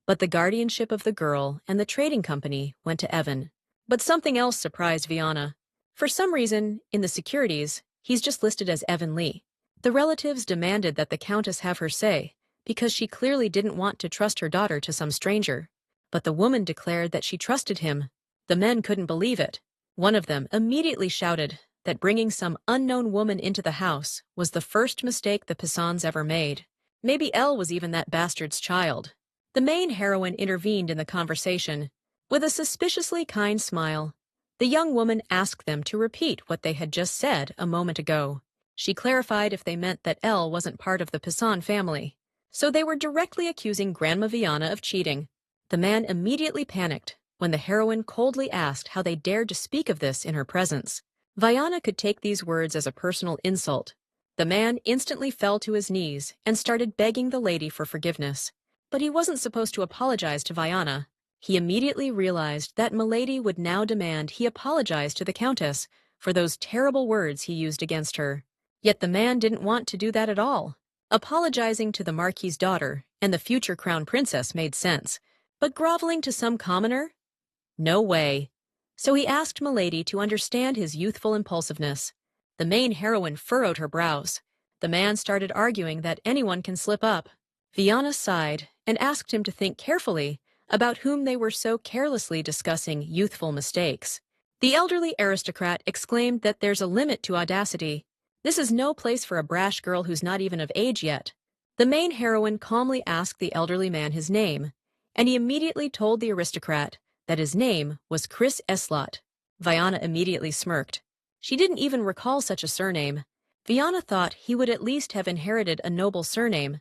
but the guardianship of the girl and the trading company went to Evan. But something else surprised Viana. For some reason, in the securities, he's just listed as Evan Lee. The relatives demanded that the Countess have her say, because she clearly didn't want to trust her daughter to some stranger. But the woman declared that she trusted him. The men couldn't believe it. One of them immediately shouted that bringing some unknown woman into the house was the first mistake the Pissons ever made. Maybe Elle was even that bastard's child. The main heroine intervened in the conversation. With a suspiciously kind smile, the young woman asked them to repeat what they had just said a moment ago. She clarified if they meant that Elle wasn't part of the Pisson family. So they were directly accusing Grandma Viana of cheating. The man immediately panicked when the heroine coldly asked how they dared to speak of this in her presence. Viana could take these words as a personal insult. The man instantly fell to his knees and started begging the lady for forgiveness. But he wasn't supposed to apologize to Viana. He immediately realized that Milady would now demand he apologize to the Countess for those terrible words he used against her. Yet the man didn't want to do that at all. Apologizing to the Marquis's daughter and the future crown princess made sense, but groveling to some commoner? No way. So he asked Milady to understand his youthful impulsiveness. The main heroine furrowed her brows. The man started arguing that anyone can slip up. Viana sighed and asked him to think carefully about whom they were so carelessly discussing youthful mistakes. The elderly aristocrat exclaimed that there's a limit to audacity. This is no place for a brash girl who's not even of age yet. The main heroine calmly asked the elderly man his name, and he immediately told the aristocrat that his name was Chris Eslot. Viana immediately smirked. She didn't even recall such a surname. Viana thought he would at least have inherited a noble surname,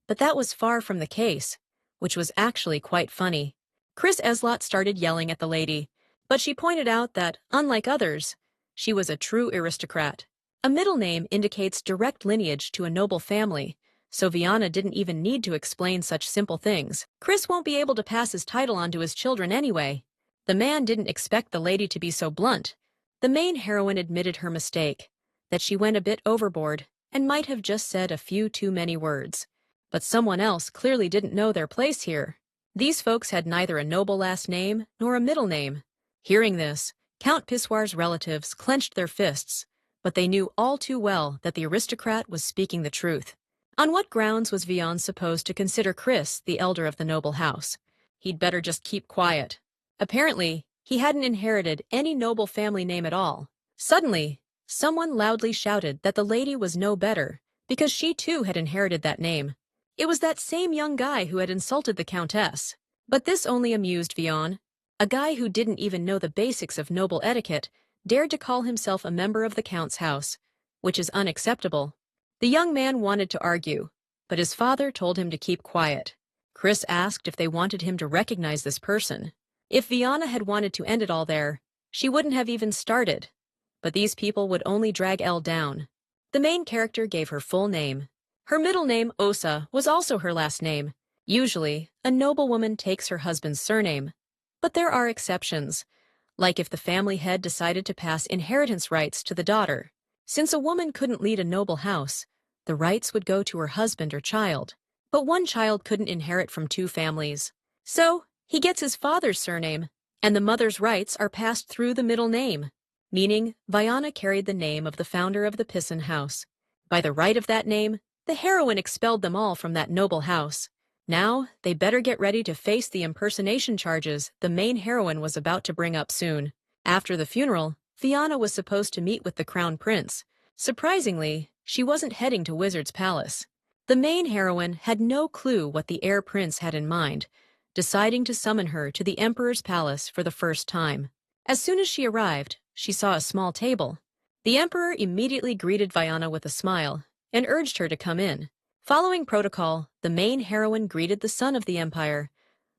but that was far from the case, which was actually quite funny. Chris Eslot started yelling at the lady, but she pointed out that, unlike others, she was a true aristocrat. A middle name indicates direct lineage to a noble family, so Viana didn't even need to explain such simple things. Chris won't be able to pass his title on to his children anyway. The man didn't expect the lady to be so blunt. The main heroine admitted her mistake, that she went a bit overboard and might have just said a few too many words. But someone else clearly didn't know their place here. These folks had neither a noble last name nor a middle name. Hearing this, Count Pissoir's relatives clenched their fists, but they knew all too well that the aristocrat was speaking the truth. On what grounds was Vian supposed to consider Chris the elder of the noble house? He'd better just keep quiet. Apparently, he hadn't inherited any noble family name at all. Suddenly, someone loudly shouted that the lady was no better, because she too had inherited that name. It was that same young guy who had insulted the Countess. But this only amused Vian. A guy who didn't even know the basics of noble etiquette dared to call himself a member of the Count's house, which is unacceptable. The young man wanted to argue, but his father told him to keep quiet. Chris asked if they wanted him to recognize this person. If Viana had wanted to end it all there, she wouldn't have even started. But these people would only drag Elle down. The main character gave her full name. Her middle name, Osa, was also her last name. Usually, a noblewoman takes her husband's surname. But there are exceptions, like if the family head decided to pass inheritance rights to the daughter. Since a woman couldn't lead a noble house, the rights would go to her husband or child. But one child couldn't inherit from two families. So, he gets his father's surname, and the mother's rights are passed through the middle name, meaning Viana carried the name of the founder of the Pisson house. By the right of that name, the heroine expelled them all from that noble house. Now, they better get ready to face the impersonation charges the main heroine was about to bring up soon. After the funeral, Viana was supposed to meet with the crown prince. Surprisingly, she wasn't heading to Wizard's Palace. The main heroine had no clue what the heir prince had in mind, deciding to summon her to the emperor's palace for the first time. As soon as she arrived, she saw a small table. The emperor immediately greeted Viana with a smile and urged her to come in. Following protocol, the main heroine greeted the son of the empire,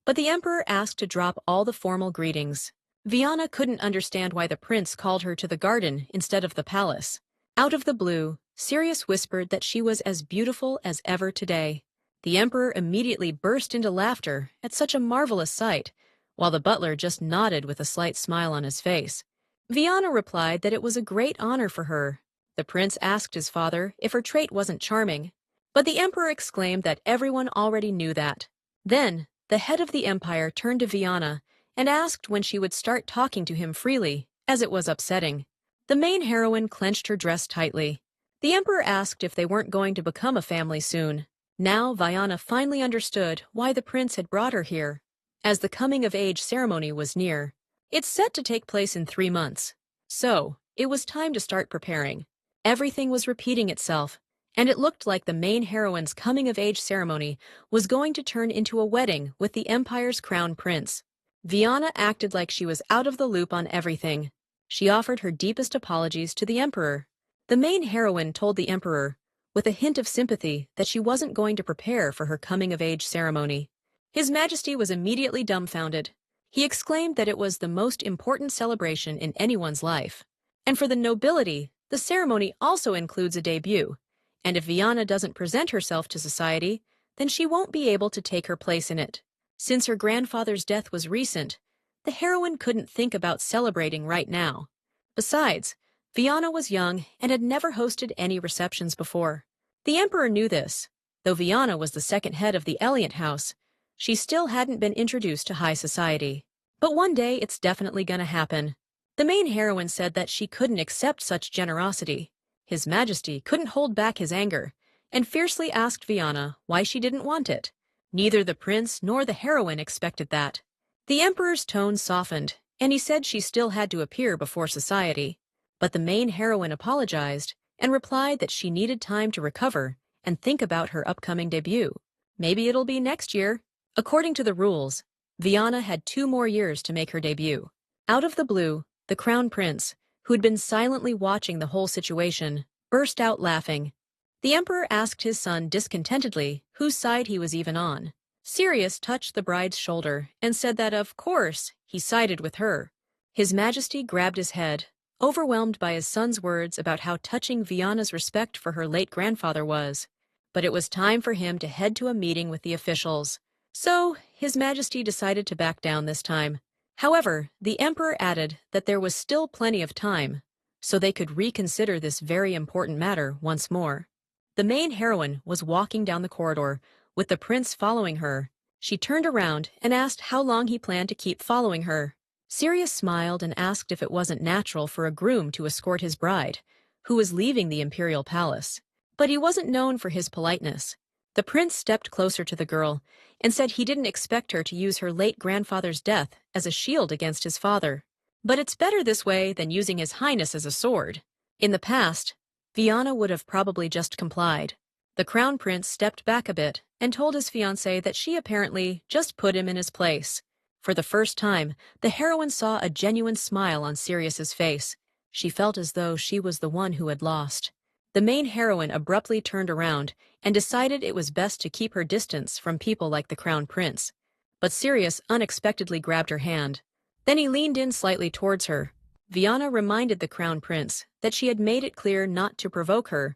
but the emperor asked to drop all the formal greetings. Viana couldn't understand why the prince called her to the garden instead of the palace. Out of the blue, Sirius whispered that she was as beautiful as ever today. The emperor immediately burst into laughter at such a marvelous sight, while the butler just nodded with a slight smile on his face. Viana replied that it was a great honor for her. The prince asked his father if her trait wasn't charming, but the emperor exclaimed that everyone already knew that. Then, the head of the empire turned to Viana and asked when she would start talking to him freely, as it was upsetting. The main heroine clenched her dress tightly. The emperor asked if they weren't going to become a family soon. Now Viana finally understood why the prince had brought her here, as the coming-of-age ceremony was near. It's set to take place in 3 months, so it was time to start preparing. Everything was repeating itself, and it looked like the main heroine's coming-of-age ceremony was going to turn into a wedding with the empire's crown prince. Viana acted like she was out of the loop on everything. She offered her deepest apologies to the emperor. The main heroine told the emperor, with a hint of sympathy, that she wasn't going to prepare for her coming-of-age ceremony. His Majesty was immediately dumbfounded. He exclaimed that it was the most important celebration in anyone's life. And for the nobility, the ceremony also includes a debut. And if Viana doesn't present herself to society, then she won't be able to take her place in it. Since her grandfather's death was recent, the heroine couldn't think about celebrating right now. Besides, Viana was young and had never hosted any receptions before. The emperor knew this. Though Viana was the second head of the Elliot house, she still hadn't been introduced to high society. But one day it's definitely gonna happen. The main heroine said that she couldn't accept such generosity. His Majesty couldn't hold back his anger, and fiercely asked Viana why she didn't want it. Neither the prince nor the heroine expected that. The emperor's tone softened, and he said she still had to appear before society. But the main heroine apologized and replied that she needed time to recover and think about her upcoming debut. Maybe it'll be next year. According to the rules, Viana had 2 more years to make her debut. Out of the blue, the crown prince, who had been silently watching the whole situation, burst out laughing. The emperor asked his son discontentedly whose side he was even on. Sirius touched the bride's shoulder and said that, of course, he sided with her. His Majesty grabbed his head, overwhelmed by his son's words about how touching Viana's respect for her late grandfather was. But it was time for him to head to a meeting with the officials. So, His Majesty decided to back down this time. However, the emperor added that there was still plenty of time, so they could reconsider this very important matter once more. The main heroine was walking down the corridor, with the prince following her. She turned around and asked how long he planned to keep following her. Sirius smiled and asked if it wasn't natural for a groom to escort his bride, who was leaving the imperial palace. But he wasn't known for his politeness. The prince stepped closer to the girl and said he didn't expect her to use her late grandfather's death as a shield against his father. But it's better this way than using his highness as a sword. In the past, Viana would have probably just complied. The crown prince stepped back a bit and told his fiancée that she apparently just put him in his place. For the first time, the heroine saw a genuine smile on Sirius's face. She felt as though she was the one who had lost. The main heroine abruptly turned around and decided it was best to keep her distance from people like the crown prince. But Sirius unexpectedly grabbed her hand. Then he leaned in slightly towards her. Viana reminded the crown prince that she had made it clear not to provoke her,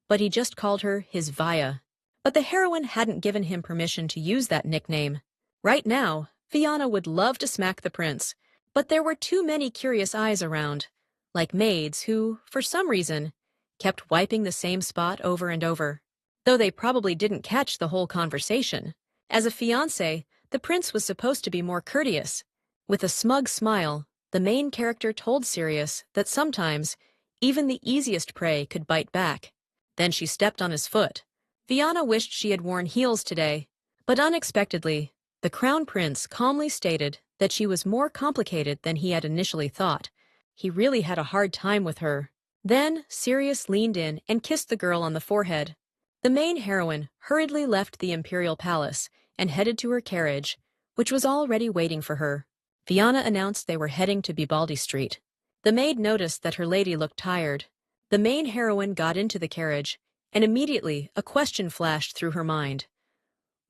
but he just called her his Vaya. But the heroine hadn't given him permission to use that nickname. Right now, Viana would love to smack the prince, but there were too many curious eyes around, like maids who, for some reason, kept wiping the same spot over and over. Though they probably didn't catch the whole conversation. As a fiancé, the prince was supposed to be more courteous. With a smug smile, the main character told Sirius that sometimes, even the easiest prey could bite back. Then she stepped on his foot. Viana wished she had worn heels today, but unexpectedly, the crown prince calmly stated that she was more complicated than he had initially thought. He really had a hard time with her. Then Sirius leaned in and kissed the girl on the forehead. The main heroine hurriedly left the imperial palace and headed to her carriage, which was already waiting for her. Viana announced they were heading to Bibaldi Street. The maid noticed that her lady looked tired. The main heroine got into the carriage, and immediately a question flashed through her mind.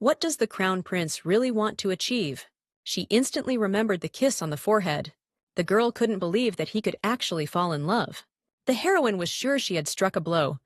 What does the crown prince really want to achieve? She instantly remembered the kiss on the forehead. The girl couldn't believe that he could actually fall in love. The heroine was sure she had struck a blow,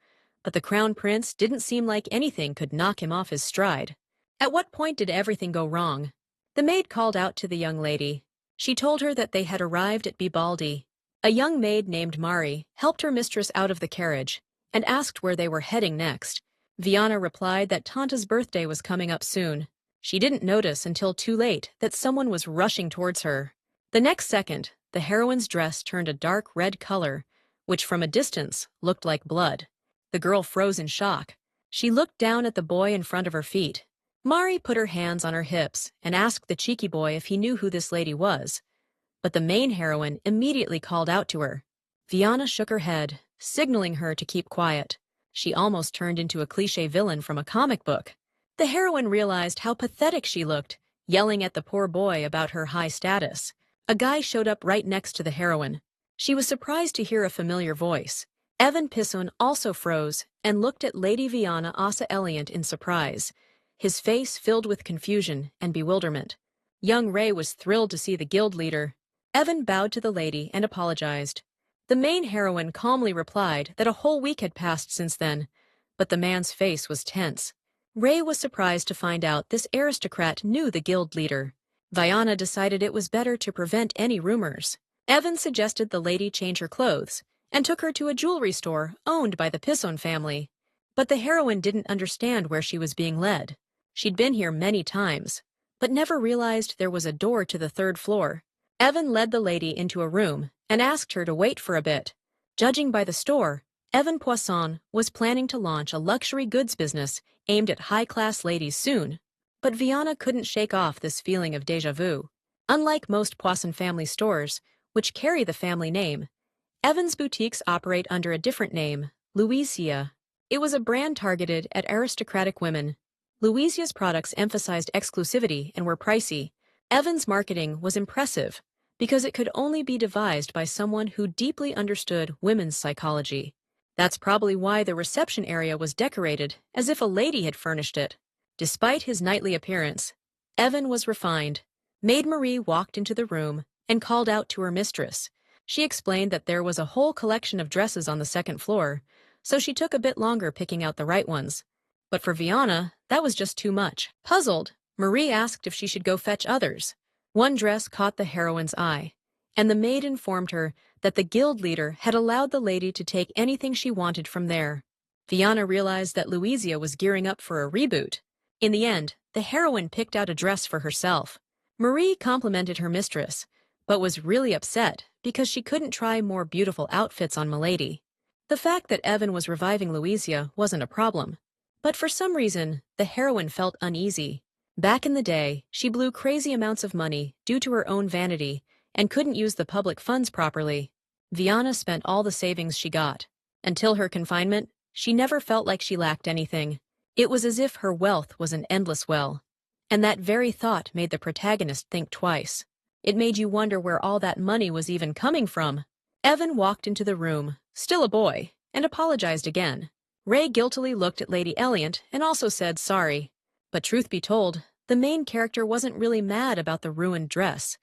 but the crown prince didn't seem like anything could knock him off his stride. At what point did everything go wrong? The maid called out to the young lady. She told her that they had arrived at Bibaldi. A young maid named Mari helped her mistress out of the carriage and asked where they were heading next. Viana replied that Tanta's birthday was coming up soon. She didn't notice until too late that someone was rushing towards her. The next second, the heroine's dress turned a dark red color, which from a distance looked like blood. The girl froze in shock. She looked down at the boy in front of her feet. Mari put her hands on her hips and asked the cheeky boy if he knew who this lady was. But the main heroine immediately called out to her. Viana shook her head, signaling her to keep quiet. She almost turned into a cliché villain from a comic book. The heroine realized how pathetic she looked, yelling at the poor boy about her high status. A guy showed up right next to the heroine. She was surprised to hear a familiar voice. Evan Pisson also froze and looked at Lady Viana Asa Eliant in surprise, his face filled with confusion and bewilderment. Young Ray was thrilled to see the guild leader. Evan bowed to the lady and apologized. The main heroine calmly replied that a whole week had passed since then, but the man's face was tense. Ray was surprised to find out this aristocrat knew the guild leader. Viana decided it was better to prevent any rumors. Evan suggested the lady change her clothes and took her to a jewelry store owned by the Pisson family. But the heroine didn't understand where she was being led. She'd been here many times, but never realized there was a door to the third floor. Evan led the lady into a room and asked her to wait for a bit. Judging by the store, Evan Poisson was planning to launch a luxury goods business aimed at high-class ladies soon. But Viana couldn't shake off this feeling of déjà vu. Unlike most Poisson family stores, which carry the family name, Evan's boutiques operate under a different name, Louisia. It was a brand targeted at aristocratic women. Louisia's products emphasized exclusivity and were pricey. Evan's marketing was impressive because it could only be devised by someone who deeply understood women's psychology. That's probably why the reception area was decorated as if a lady had furnished it. Despite his knightly appearance, Evan was refined. Maid Marie walked into the room and called out to her mistress. She explained that there was a whole collection of dresses on the second floor, so she took a bit longer picking out the right ones. But for Viana, that was just too much. Puzzled, Marie asked if she should go fetch others. One dress caught the heroine's eye, and the maid informed her that the guild leader had allowed the lady to take anything she wanted from there. Viana realized that Louisia was gearing up for a reboot. In the end, the heroine picked out a dress for herself. Marie complimented her mistress, but was really upset because she couldn't try more beautiful outfits on Milady. The fact that Evan was reviving Louisia wasn't a problem, but for some reason, the heroine felt uneasy. Back in the day, she blew crazy amounts of money due to her own vanity and couldn't use the public funds properly. Viana spent all the savings she got. Until her confinement, she never felt like she lacked anything. It was as if her wealth was an endless well. And that very thought made the protagonist think twice. It made you wonder where all that money was even coming from. Evan walked into the room, still a boy, and apologized again. Ray guiltily looked at Lady Eliant and also said sorry. But truth be told, the main character wasn't really mad about the ruined dress.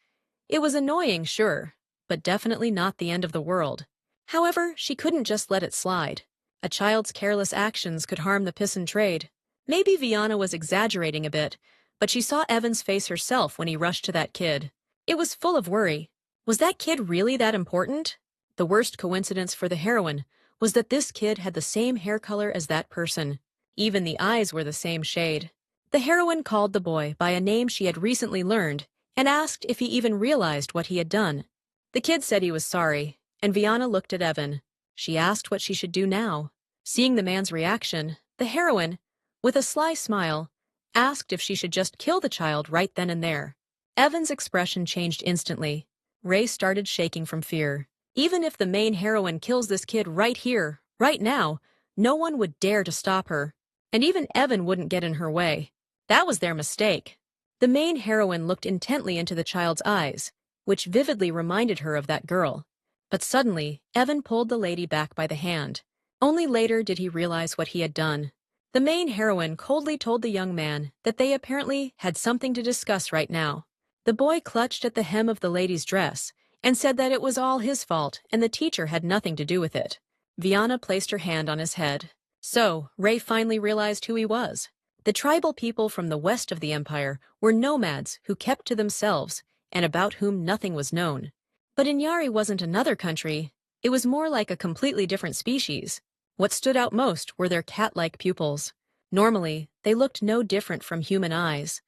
It was annoying, sure, but definitely not the end of the world. However, she couldn't just let it slide. A child's careless actions could harm the Pisson trade. Maybe Viana was exaggerating a bit, but she saw Evan's face herself when he rushed to that kid. It was full of worry. Was that kid really that important? The worst coincidence for the heroine was that this kid had the same hair color as that person. Even the eyes were the same shade. The heroine called the boy by a name she had recently learned and asked if he even realized what he had done. The kid said he was sorry, and Viana looked at Evan. She asked what she should do now. Seeing the man's reaction, the heroine, with a sly smile, asked if she should just kill the child right then and there. Evan's expression changed instantly. Ray started shaking from fear. Even if the main heroine kills this kid right here, right now, no one would dare to stop her. And even Evan wouldn't get in her way. That was their mistake. The main heroine looked intently into the child's eyes, which vividly reminded her of that girl. But suddenly, Evan pulled the lady back by the hand. Only later did he realize what he had done. The main heroine coldly told the young man that they apparently had something to discuss right now. The boy clutched at the hem of the lady's dress and said that it was all his fault and the teacher had nothing to do with it. Viana placed her hand on his head. So, Ray finally realized who he was. The tribal people from the west of the empire were nomads who kept to themselves and about whom nothing was known. But Inyari wasn't another country. It was more like a completely different species. What stood out most were their cat-like pupils. Normally, they looked no different from human eyes.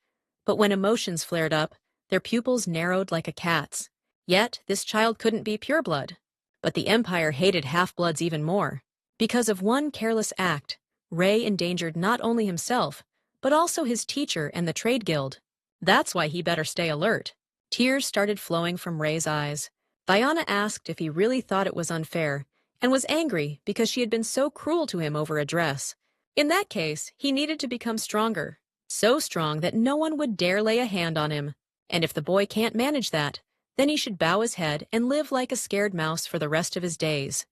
But when emotions flared up, their pupils narrowed like a cat's. Yet, this child couldn't be pureblood. But the Empire hated half-bloods even more. Because of one careless act, Ray endangered not only himself, but also his teacher and the trade guild. That's why he better stay alert. Tears started flowing from Ray's eyes. Viana asked if he really thought it was unfair, and was angry because she had been so cruel to him over a dress. In that case, he needed to become stronger. So strong that no one would dare lay a hand on him. And if the boy can't manage that, then he should bow his head and live like a scared mouse for the rest of his days.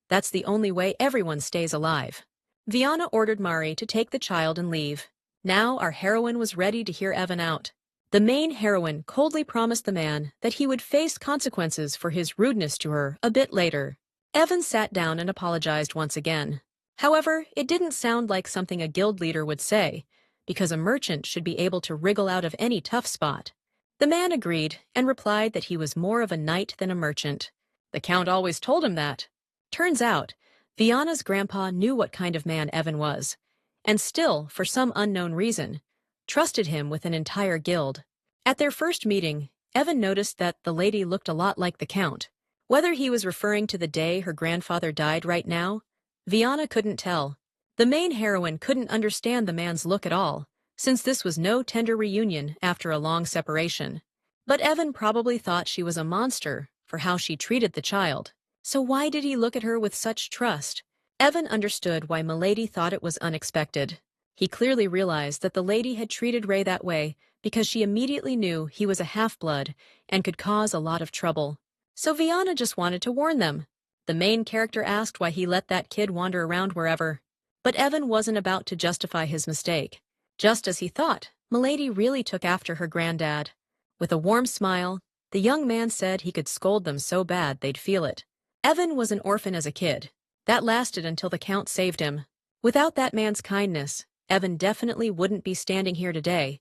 That's the only way everyone stays alive. Viana ordered Mari to take the child and leave. Now our heroine was ready to hear Evan out. The main heroine coldly promised the man that he would face consequences for his rudeness to her a bit later. Evan sat down and apologized once again. However, it didn't sound like something a guild leader would say, because a merchant should be able to wriggle out of any tough spot. The man agreed and replied that he was more of a knight than a merchant. The Count always told him that. Turns out, Viana's grandpa knew what kind of man Evan was, and still, for some unknown reason, trusted him with an entire guild. At their first meeting, Evan noticed that the lady looked a lot like the Count. Whether he was referring to the day her grandfather died right now, Viana couldn't tell. The main heroine couldn't understand the man's look at all, since this was no tender reunion after a long separation. But Evan probably thought she was a monster for how she treated the child. So why did he look at her with such trust? Evan understood why Milady thought it was unexpected. He clearly realized that the lady had treated Ray that way because she immediately knew he was a half-blood and could cause a lot of trouble. So Viana just wanted to warn them. The main character asked why he let that kid wander around wherever. But Evan wasn't about to justify his mistake. Just as he thought, Milady really took after her granddad. With a warm smile, the young man said he could scold them so bad they'd feel it. Evan was an orphan as a kid. That lasted until the Count saved him. Without that man's kindness, Evan definitely wouldn't be standing here today.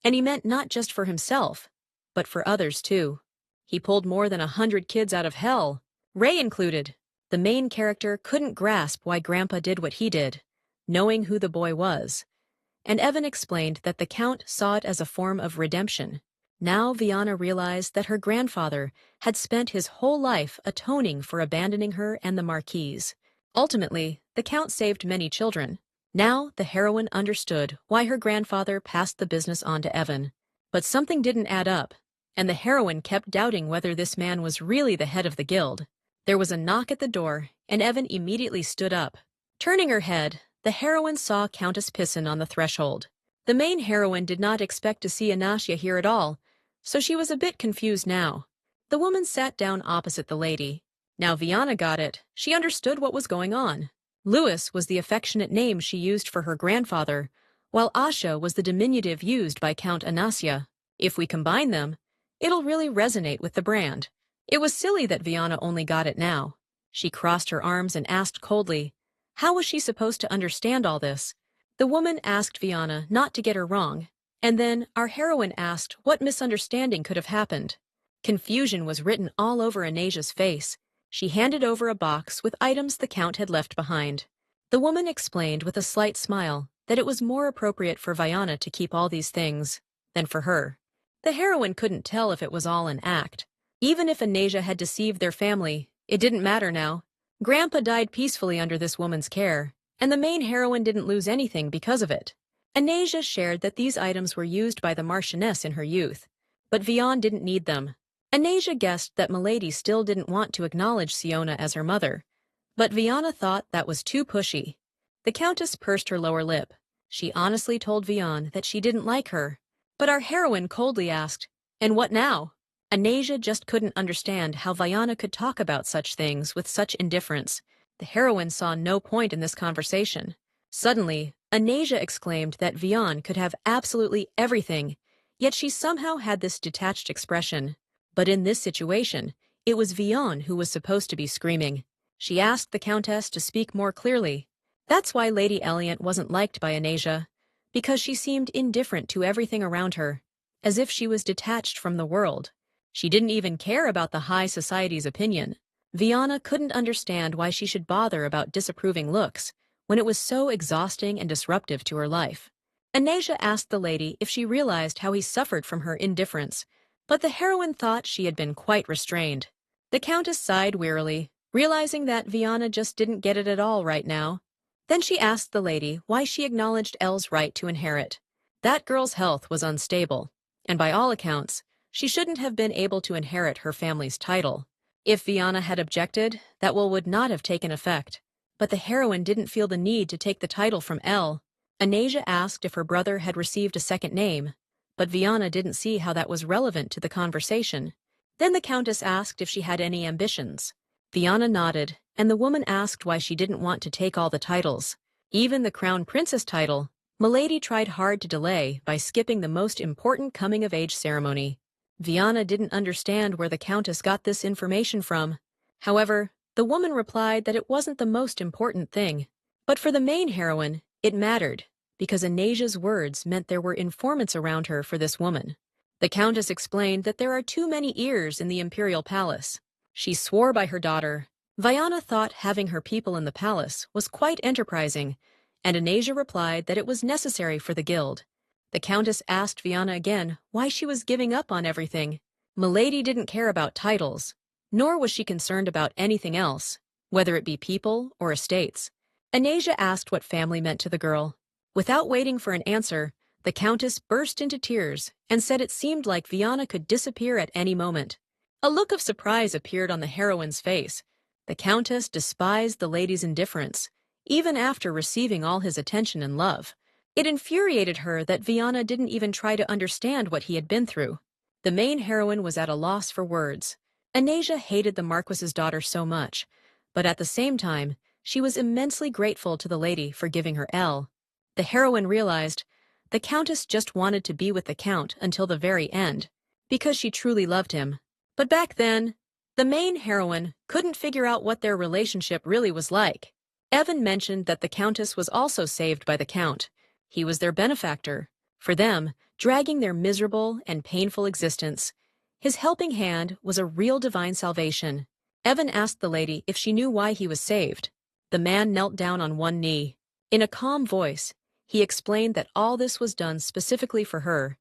And he meant not just for himself, but for others too. He pulled more than 100 kids out of hell, Ray included. The main character couldn't grasp why Grandpa did what he did, knowing who the boy was. And Evan explained that the Count saw it as a form of redemption. Now Viana realized that her grandfather had spent his whole life atoning for abandoning her and the Marquise. Ultimately, the Count saved many children. Now the heroine understood why her grandfather passed the business on to Evan. But something didn't add up, and the heroine kept doubting whether this man was really the head of the guild. There was a knock at the door, and Evan immediately stood up. Turning her head, the heroine saw Countess Pisson on the threshold. The main heroine did not expect to see Anasia here at all, so she was a bit confused now. The woman sat down opposite the lady. Now Viana got it. She understood what was going on. Louis was the affectionate name she used for her grandfather, while Asha was the diminutive used by Count Anasia. If we combine them, it'll really resonate with the brand. It was silly that Viana only got it now. She crossed her arms and asked coldly, how was she supposed to understand all this? The woman asked Viana not to get her wrong, and then our heroine asked what misunderstanding could have happened. Confusion was written all over Anasia's face. She handed over a box with items the Count had left behind. The woman explained with a slight smile that it was more appropriate for Viana to keep all these things than for her. The heroine couldn't tell if it was all an act. Even if Anasia had deceived their family, it didn't matter now. Grandpa died peacefully under this woman's care, and the main heroine didn't lose anything because of it. Anasia shared that these items were used by the Marchioness in her youth, but Viana didn't need them. Anasia guessed that Milady still didn't want to acknowledge Siona as her mother, but Viana thought that was too pushy. The Countess pursed her lower lip. She honestly told Viana that she didn't like her, but our heroine coldly asked, and what now? Anasia just couldn't understand how Viana could talk about such things with such indifference. The heroine saw no point in this conversation. Suddenly, Anasia exclaimed that Viana could have absolutely everything, yet she somehow had this detached expression. But in this situation, it was Viana who was supposed to be screaming. She asked the Countess to speak more clearly. That's why Lady Eliant wasn't liked by Anasia, because she seemed indifferent to everything around her, as if she was detached from the world. She didn't even care about the high society's opinion. Viana couldn't understand why she should bother about disapproving looks when it was so exhausting and disruptive to her life. Anasia asked the lady if she realized how he suffered from her indifference, but the heroine thought she had been quite restrained. The Countess sighed wearily, realizing that Viana just didn't get it at all right now. Then she asked the lady why she acknowledged Elle's right to inherit. That girl's health was unstable, and by all accounts, she shouldn't have been able to inherit her family's title. If Viana had objected, that will would not have taken effect. But the heroine didn't feel the need to take the title from Elle. Anasia asked if her brother had received a second name, but Viana didn't see how that was relevant to the conversation. Then the Countess asked if she had any ambitions. Viana nodded, and the woman asked why she didn't want to take all the titles. Even the crown princess title, Milady tried hard to delay by skipping the most important coming-of-age ceremony. Viana didn't understand where the countess got this information from. However, the woman replied that it wasn't the most important thing. But for the main heroine, it mattered, because Anasia's words meant there were informants around her for this woman. The countess explained that there are too many ears in the imperial palace. She swore by her daughter. Viana thought having her people in the palace was quite enterprising, and Anasia replied that it was necessary for the guild. The countess asked Viana again why she was giving up on everything. Milady didn't care about titles, nor was she concerned about anything else, whether it be people or estates. Anasia asked what family meant to the girl. Without waiting for an answer, the countess burst into tears and said it seemed like Viana could disappear at any moment. A look of surprise appeared on the heroine's face. The countess despised the lady's indifference, even after receiving all his attention and love. It infuriated her that Viana didn't even try to understand what he had been through. The main heroine was at a loss for words. Anasia hated the Marquis's daughter so much, but at the same time, she was immensely grateful to the lady for giving her L. The heroine realized the countess just wanted to be with the count until the very end, because she truly loved him. But back then, the main heroine couldn't figure out what their relationship really was like. Evan mentioned that the countess was also saved by the count. He was their benefactor. For them, dragging their miserable and painful existence, his helping hand was a real divine salvation. Evan asked the lady if she knew why he was saved. The man knelt down on one knee. In a calm voice, he explained that all this was done specifically for her,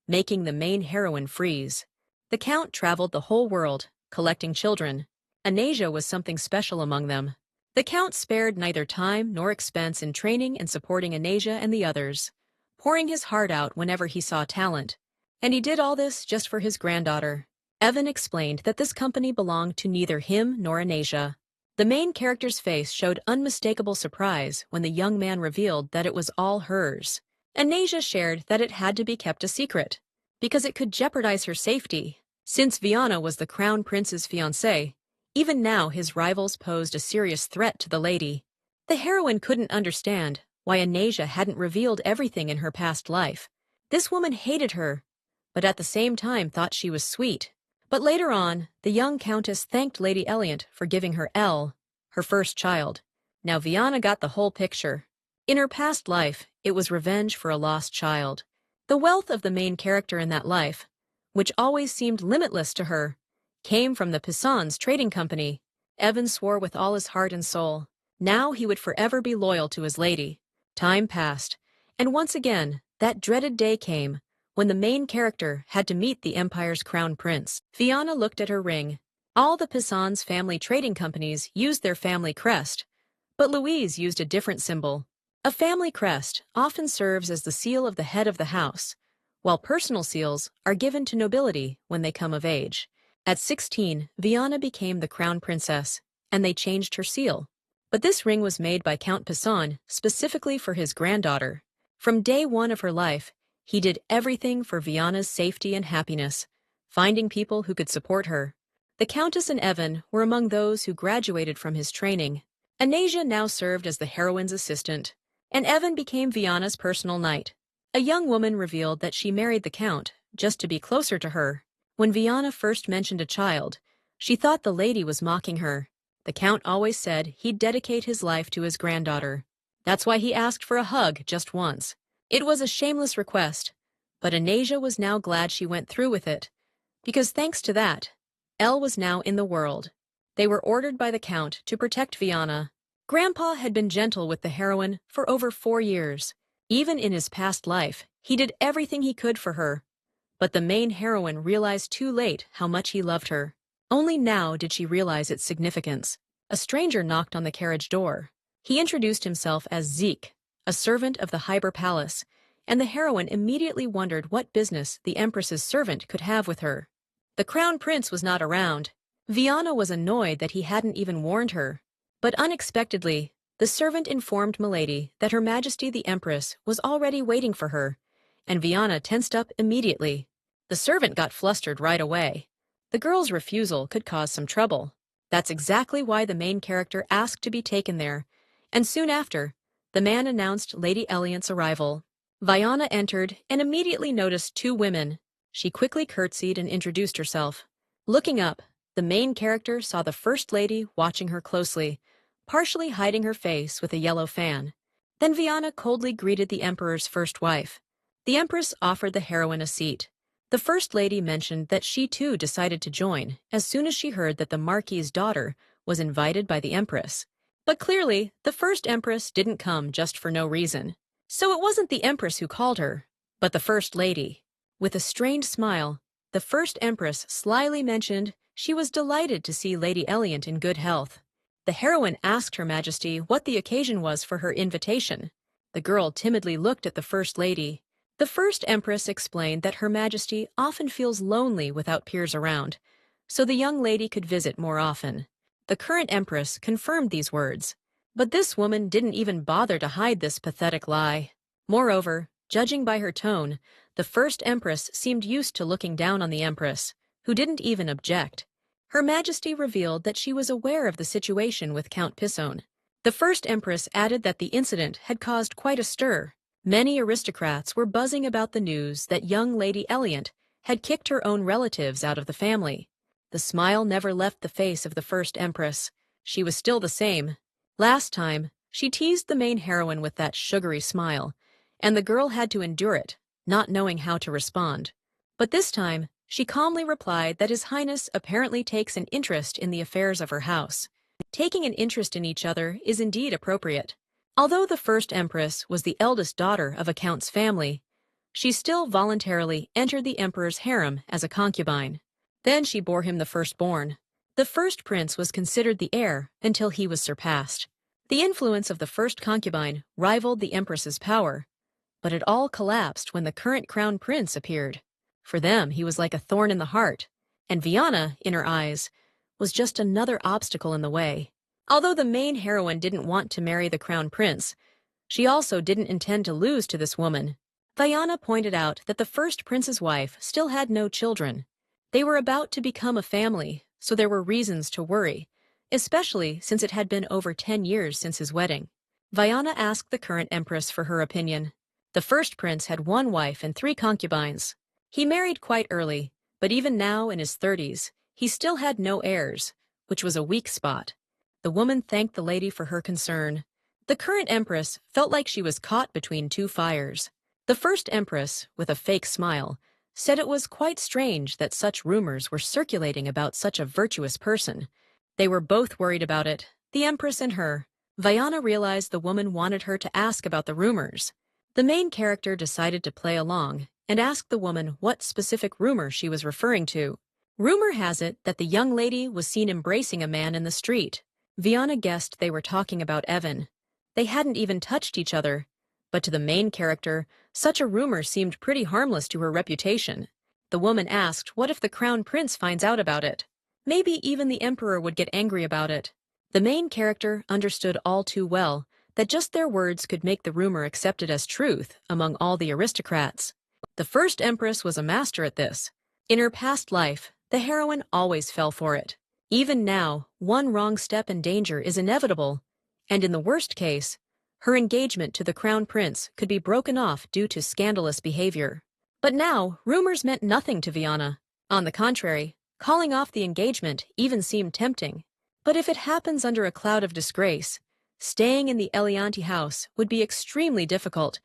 making the main heroine freeze. The count traveled the whole world, collecting children. Anasia was something special among them. The count spared neither time nor expense in training and supporting Anasia and the others, pouring his heart out whenever he saw talent. And he did all this just for his granddaughter. Evan explained that this company belonged to neither him nor Anasia. The main character's face showed unmistakable surprise when the young man revealed that it was all hers. Anasia shared that it had to be kept a secret, because it could jeopardize her safety. Since Viana was the crown prince's fiancé, even now his rivals posed a serious threat to the lady. The heroine couldn't understand why Anasia hadn't revealed everything in her past life. This woman hated her, but at the same time thought she was sweet. But later on, the young countess thanked Lady Eliant for giving her L, her first child. Now Viana got the whole picture. In her past life, it was revenge for a lost child. The wealth of the main character in that life, which always seemed limitless to her, came from the Pissons Trading Company. Evan swore with all his heart and soul. Now he would forever be loyal to his lady. Time passed, and once again, that dreaded day came, when the main character had to meet the Empire's crown prince. Viana looked at her ring. All the Pissons family trading companies used their family crest, but Louise used a different symbol. A family crest often serves as the seal of the head of the house, while personal seals are given to nobility when they come of age. At 16, Viana became the crown princess, and they changed her seal. But this ring was made by Count Pisson specifically for his granddaughter. From day one of her life, he did everything for Viana's safety and happiness, finding people who could support her. The Countess and Evan were among those who graduated from his training. Anasia now served as the heroine's assistant, and Evan became Viana's personal knight. A young woman revealed that she married the Count just to be closer to her. When Viana first mentioned a child, she thought the lady was mocking her. The Count always said he'd dedicate his life to his granddaughter. That's why he asked for a hug just once. It was a shameless request, but Anasia was now glad she went through with it, because thanks to that, Elle was now in the world. They were ordered by the Count to protect Viana. Grandpa had been gentle with the heroine for over 4 years. Even in his past life, he did everything he could for her. But the main heroine realized too late how much he loved her. Only now did she realize its significance. A stranger knocked on the carriage door. He introduced himself as Zeke, a servant of the Hyber Palace, and the heroine immediately wondered what business the Empress's servant could have with her. The crown prince was not around. Viana was annoyed that he hadn't even warned her. But unexpectedly, the servant informed Milady that Her Majesty the Empress was already waiting for her, and Viana tensed up immediately. The servant got flustered right away. The girl's refusal could cause some trouble. That's exactly why the main character asked to be taken there, and soon after, the man announced Lady Eliant's arrival. Viana entered and immediately noticed two women. She quickly curtsied and introduced herself. Looking up, the main character saw the First Lady watching her closely, partially hiding her face with a yellow fan. Then Viana coldly greeted the Emperor's first wife. The Empress offered the heroine a seat. The First Lady mentioned that she too decided to join as soon as she heard that the Marquis's daughter was invited by the Empress. But clearly, the First Empress didn't come just for no reason. So it wasn't the Empress who called her, but the First Lady. With a strained smile, the First Empress slyly mentioned she was delighted to see Lady Eliant in good health. The heroine asked Her Majesty what the occasion was for her invitation. The girl timidly looked at the First Lady. The First Empress explained that Her Majesty often feels lonely without peers around, so the young lady could visit more often. The current Empress confirmed these words. But this woman didn't even bother to hide this pathetic lie. Moreover, judging by her tone, the First Empress seemed used to looking down on the Empress, who didn't even object. Her Majesty revealed that she was aware of the situation with Count Pison. The First Empress added that the incident had caused quite a stir. Many aristocrats were buzzing about the news that young Lady Eliant had kicked her own relatives out of the family. The smile never left the face of the First Empress. She was still the same. Last time, she teased the main heroine with that sugary smile, and the girl had to endure it, not knowing how to respond. But this time, she calmly replied that His Highness apparently takes an interest in the affairs of her house. Taking an interest in each other is indeed appropriate. Although the First Empress was the eldest daughter of a count's family, she still voluntarily entered the Emperor's harem as a concubine. Then she bore him the firstborn. The first prince was considered the heir until he was surpassed. The influence of the first concubine rivaled the Empress's power, but it all collapsed when the current crown prince appeared. For them, he was like a thorn in the heart, and Viana, in her eyes, was just another obstacle in the way. Although the main heroine didn't want to marry the crown prince, she also didn't intend to lose to this woman. Viana pointed out that the first prince's wife still had no children. They were about to become a family, so there were reasons to worry, especially since it had been over 10 years since his wedding. Viana asked the current empress for her opinion. The first prince had one wife and 3 concubines. He married quite early, but even now in his 30s, he still had no heirs, which was a weak spot. The woman thanked the lady for her concern. The current empress felt like she was caught between 2 fires. The first empress, with a fake smile, said it was quite strange that such rumors were circulating about such a virtuous person. They were both worried about it, the empress and her. Viana realized the woman wanted her to ask about the rumors. The main character decided to play along and asked the woman what specific rumor she was referring to. Rumor has it that the young lady was seen embracing a man in the street. Viana guessed they were talking about Evan. They hadn't even touched each other. But to the main character, such a rumor seemed pretty harmless to her reputation. The woman asked what if the crown prince finds out about it? Maybe even the emperor would get angry about it. The main character understood all too well that just their words could make the rumor accepted as truth among all the aristocrats. The first empress was a master at this. In her past life, the heroine always fell for it. Even now, one wrong step in danger is inevitable, and in the worst case, her engagement to the crown prince could be broken off due to scandalous behavior. But now, rumors meant nothing to Viana. On the contrary, calling off the engagement even seemed tempting. But if it happens under a cloud of disgrace, staying in the Elianti house would be extremely difficult,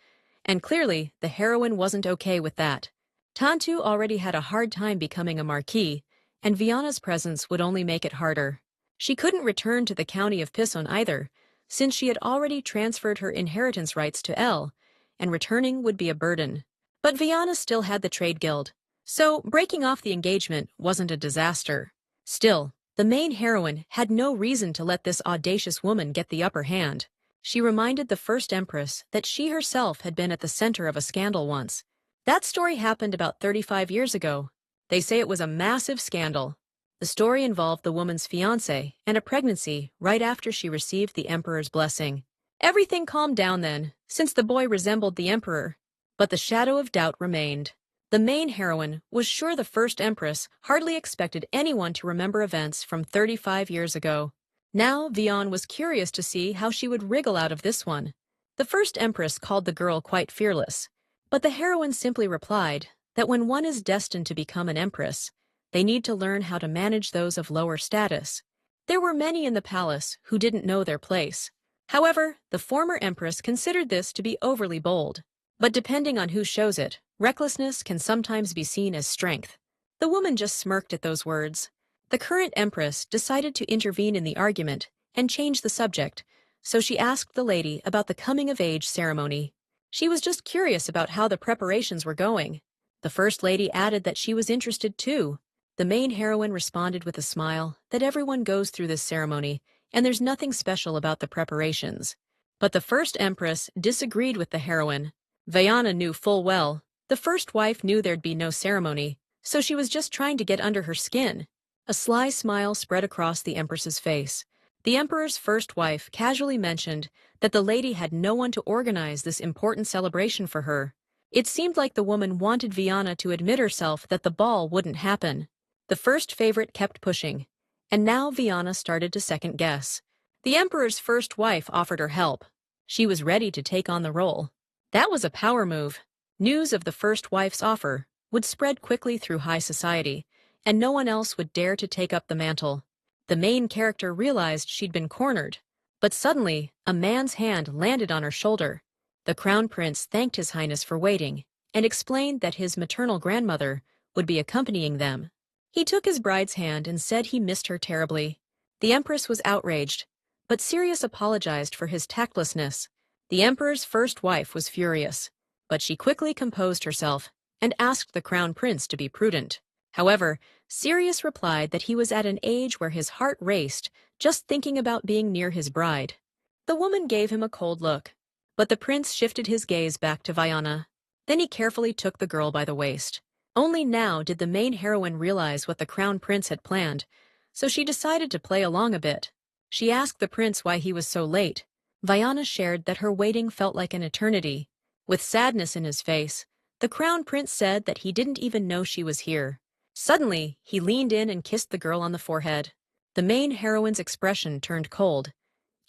and clearly the heroine wasn't okay with that. Tantu already had a hard time becoming a marquis, and Viana's presence would only make it harder. She couldn't return to the county of Pison either, since she had already transferred her inheritance rights to El, and returning would be a burden. But Viana still had the trade guild, so breaking off the engagement wasn't a disaster. Still, the main heroine had no reason to let this audacious woman get the upper hand. She reminded the first empress that she herself had been at the center of a scandal once. That story happened about 35 years ago. They say it was a massive scandal. The story involved the woman's fiancé and a pregnancy right after she received the emperor's blessing. Everything calmed down then, since the boy resembled the emperor. But the shadow of doubt remained. The main heroine was sure the first empress hardly expected anyone to remember events from 35 years ago. Now Vian was curious to see how she would wriggle out of this one. The first empress called the girl quite fearless, but the heroine simply replied that when one is destined to become an empress, they need to learn how to manage those of lower status. There were many in the palace who didn't know their place. However, the former empress considered this to be overly bold. But depending on who shows it, recklessness can sometimes be seen as strength. The woman just smirked at those words. The current empress decided to intervene in the argument and change the subject, so she asked the lady about the coming-of-age ceremony. She was just curious about how the preparations were going. The first lady added that she was interested too. The main heroine responded with a smile that everyone goes through this ceremony, and there's nothing special about the preparations. But the first empress disagreed with the heroine. Vaiana knew full well the first wife knew there'd be no ceremony, so she was just trying to get under her skin. A sly smile spread across the empress's face. The emperor's first wife casually mentioned that the lady had no one to organize this important celebration for her. It seemed like the woman wanted Viana to admit herself that the ball wouldn't happen. The first favorite kept pushing, and now Viana started to second guess. The emperor's first wife offered her help. She was ready to take on the role. That was a power move. News of the first wife's offer would spread quickly through high society, and no one else would dare to take up the mantle. The main character realized she'd been cornered, but suddenly a man's hand landed on her shoulder. The crown prince thanked His Highness for waiting and explained that his maternal grandmother would be accompanying them. He took his bride's hand and said he missed her terribly. The empress was outraged, but Sirius apologized for his tactlessness. The emperor's first wife was furious, but she quickly composed herself and asked the crown prince to be prudent. However, Sirius replied that he was at an age where his heart raced just thinking about being near his bride. The woman gave him a cold look, but the prince shifted his gaze back to Vaiana. Then he carefully took the girl by the waist. Only now did the main heroine realize what the crown prince had planned, so she decided to play along a bit. She asked the prince why he was so late. Vaiana shared that her waiting felt like an eternity. With sadness in his face, the crown prince said that he didn't even know she was here. Suddenly, he leaned in and kissed the girl on the forehead. The main heroine's expression turned cold,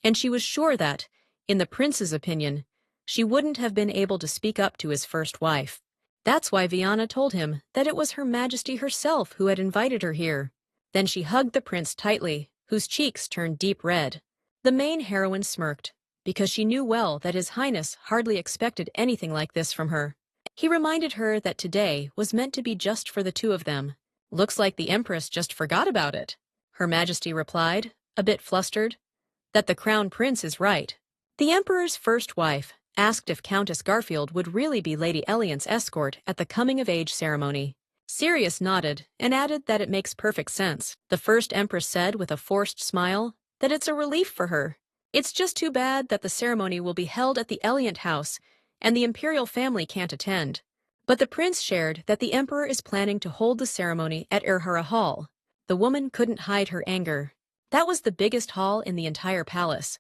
and she was sure that, in the prince's opinion, she wouldn't have been able to speak up to his first wife. That's why Viana told him that it was Her Majesty herself who had invited her here. Then she hugged the prince tightly, whose cheeks turned deep red. The main heroine smirked, because she knew well that His Highness hardly expected anything like this from her. He reminded her that today was meant to be just for the two of them. Looks like the Empress just forgot about it. Her Majesty replied, a bit flustered, that the Crown Prince is right. The Emperor's first wife asked if Countess Garfield would really be Lady Eliant's escort at the coming-of-age ceremony. Sirius nodded and added that it makes perfect sense. The first Empress said with a forced smile that it's a relief for her. It's just too bad that the ceremony will be held at the Eliant house and the imperial family can't attend. But the prince shared that the emperor is planning to hold the ceremony at Erhara Hall. The woman couldn't hide her anger. That was the biggest hall in the entire palace,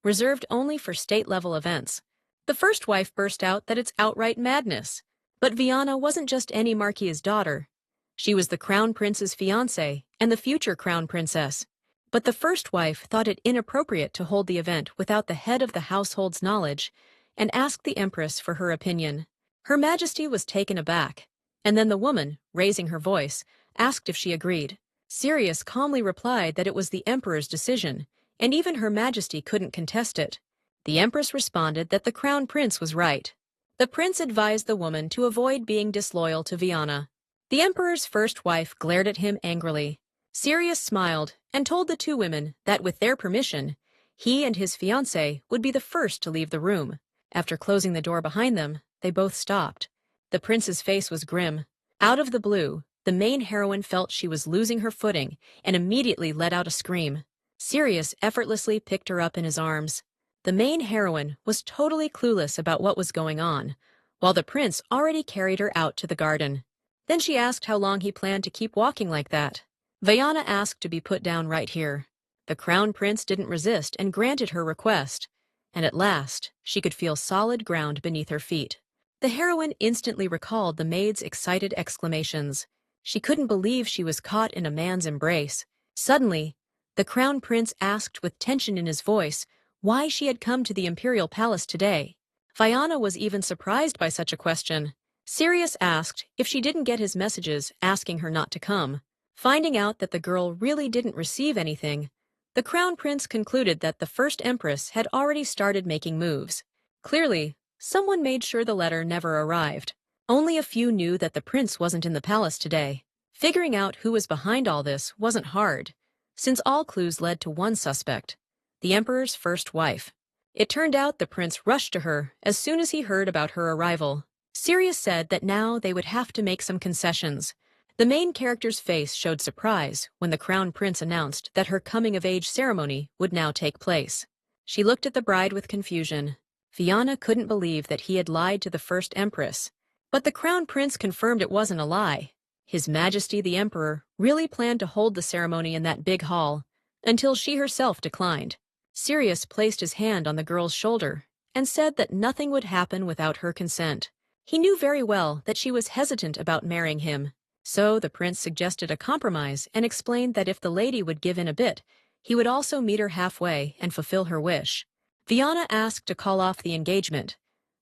reserved only for state-level events. The first wife burst out that it's outright madness. But Viana wasn't just any marquis's daughter. She was the crown prince's fiancée and the future crown princess. But the first wife thought it inappropriate to hold the event without the head of the household's knowledge and asked the empress for her opinion. Her Majesty was taken aback, and then the woman, raising her voice, asked if she agreed. Sirius calmly replied that it was the emperor's decision, and even Her Majesty couldn't contest it. The empress responded that the crown prince was right. The prince advised the woman to avoid being disloyal to Viana. The emperor's first wife glared at him angrily. Sirius smiled and told the two women that with their permission, he and his fiancée would be the first to leave the room. After closing the door behind them, they both stopped. The prince's face was grim. Out of the blue, the main heroine felt she was losing her footing and immediately let out a scream. Sirius effortlessly picked her up in his arms. The main heroine was totally clueless about what was going on, while the prince already carried her out to the garden. Then she asked how long he planned to keep walking like that. Vaiana asked to be put down right here. The crown prince didn't resist and granted her request, and at last she could feel solid ground beneath her feet. The heroine instantly recalled the maid's excited exclamations. She couldn't believe she was caught in a man's embrace. Suddenly, the crown prince asked with tension in his voice why she had come to the imperial palace today. Viana was even surprised by such a question. Sirius asked if she didn't get his messages asking her not to come. Finding out that the girl really didn't receive anything, the crown prince concluded that the first empress had already started making moves. Clearly, someone made sure the letter never arrived. Only a few knew that the prince wasn't in the palace today. Figuring out who was behind all this wasn't hard, since all clues led to one suspect, the emperor's first wife. It turned out the prince rushed to her as soon as he heard about her arrival. Sirius said that now they would have to make some concessions. The main character's face showed surprise when the crown prince announced that her coming-of-age ceremony would now take place. She looked at the bride with confusion. Viana couldn't believe that he had lied to the first empress. But the crown prince confirmed it wasn't a lie. His Majesty the Emperor really planned to hold the ceremony in that big hall, until she herself declined. Sirius placed his hand on the girl's shoulder and said that nothing would happen without her consent. He knew very well that she was hesitant about marrying him, so the prince suggested a compromise and explained that if the lady would give in a bit, he would also meet her halfway and fulfill her wish. Viana asked to call off the engagement,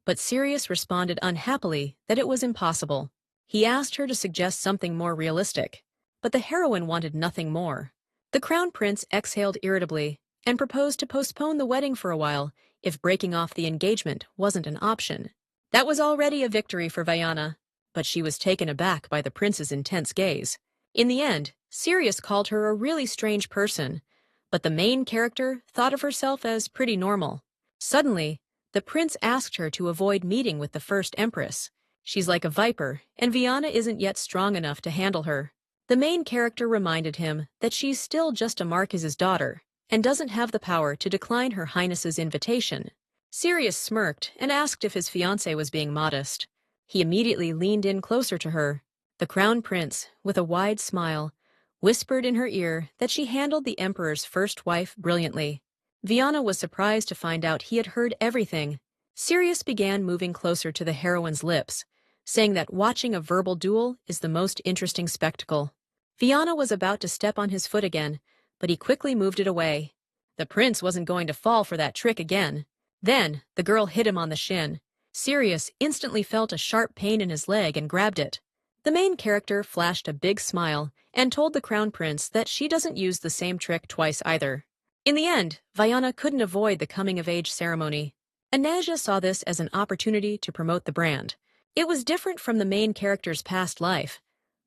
but Sirius responded unhappily that it was impossible. He asked her to suggest something more realistic, but the heroine wanted nothing more. The crown prince exhaled irritably and proposed to postpone the wedding for a while if breaking off the engagement wasn't an option. That was already a victory for Viana, but she was taken aback by the prince's intense gaze. In the end, Sirius called her a really strange person, but the main character thought of herself as pretty normal. Suddenly, the prince asked her to avoid meeting with the first empress. She's like a viper, and Viana isn't yet strong enough to handle her. The main character reminded him that she's still just a Marquis's daughter, and doesn't have the power to decline Her Highness's invitation. Sirius smirked and asked if his fiancé was being modest. He immediately leaned in closer to her. The crown prince, with a wide smile, whispered in her ear that she handled the emperor's first wife brilliantly. Viana was surprised to find out he had heard everything. Sirius began moving closer to the heroine's lips, saying that watching a verbal duel is the most interesting spectacle. Viana was about to step on his foot again, but he quickly moved it away. The prince wasn't going to fall for that trick again. Then, the girl hit him on the shin. Sirius instantly felt a sharp pain in his leg and grabbed it. The main character flashed a big smile and told the crown prince that she doesn't use the same trick twice either. In the end, Viana couldn't avoid the coming-of-age ceremony. Anaja saw this as an opportunity to promote the brand. It was different from the main character's past life,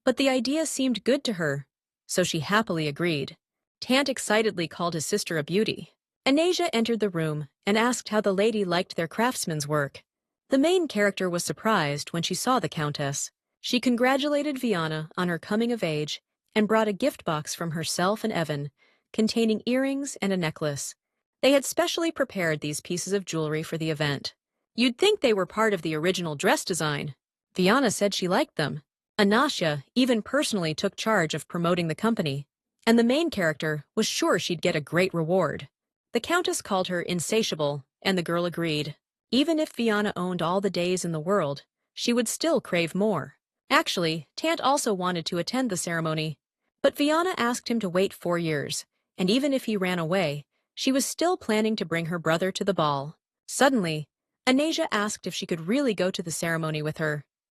but the idea seemed good to her, so she happily agreed. Tant excitedly called his sister a beauty. Anaja entered the room and asked how the lady liked their craftsman's work. The main character was surprised when she saw the countess. She congratulated Viana on her coming of age and brought a gift box from herself and Evan, containing earrings and a necklace. They had specially prepared these pieces of jewelry for the event. You'd think they were part of the original dress design. Viana said she liked them. Anasha even personally took charge of promoting the company, and the main character was sure she'd get a great reward. The countess called her insatiable, and the girl agreed. Even if Viana owned all the days in the world, she would still crave more. Actually, Tant also wanted to attend the ceremony, but Viana asked him to wait 4 years, and even if he ran away, she was still planning to bring her brother to the ball. Suddenly, Anaja asked if she could really go to the ceremony with her.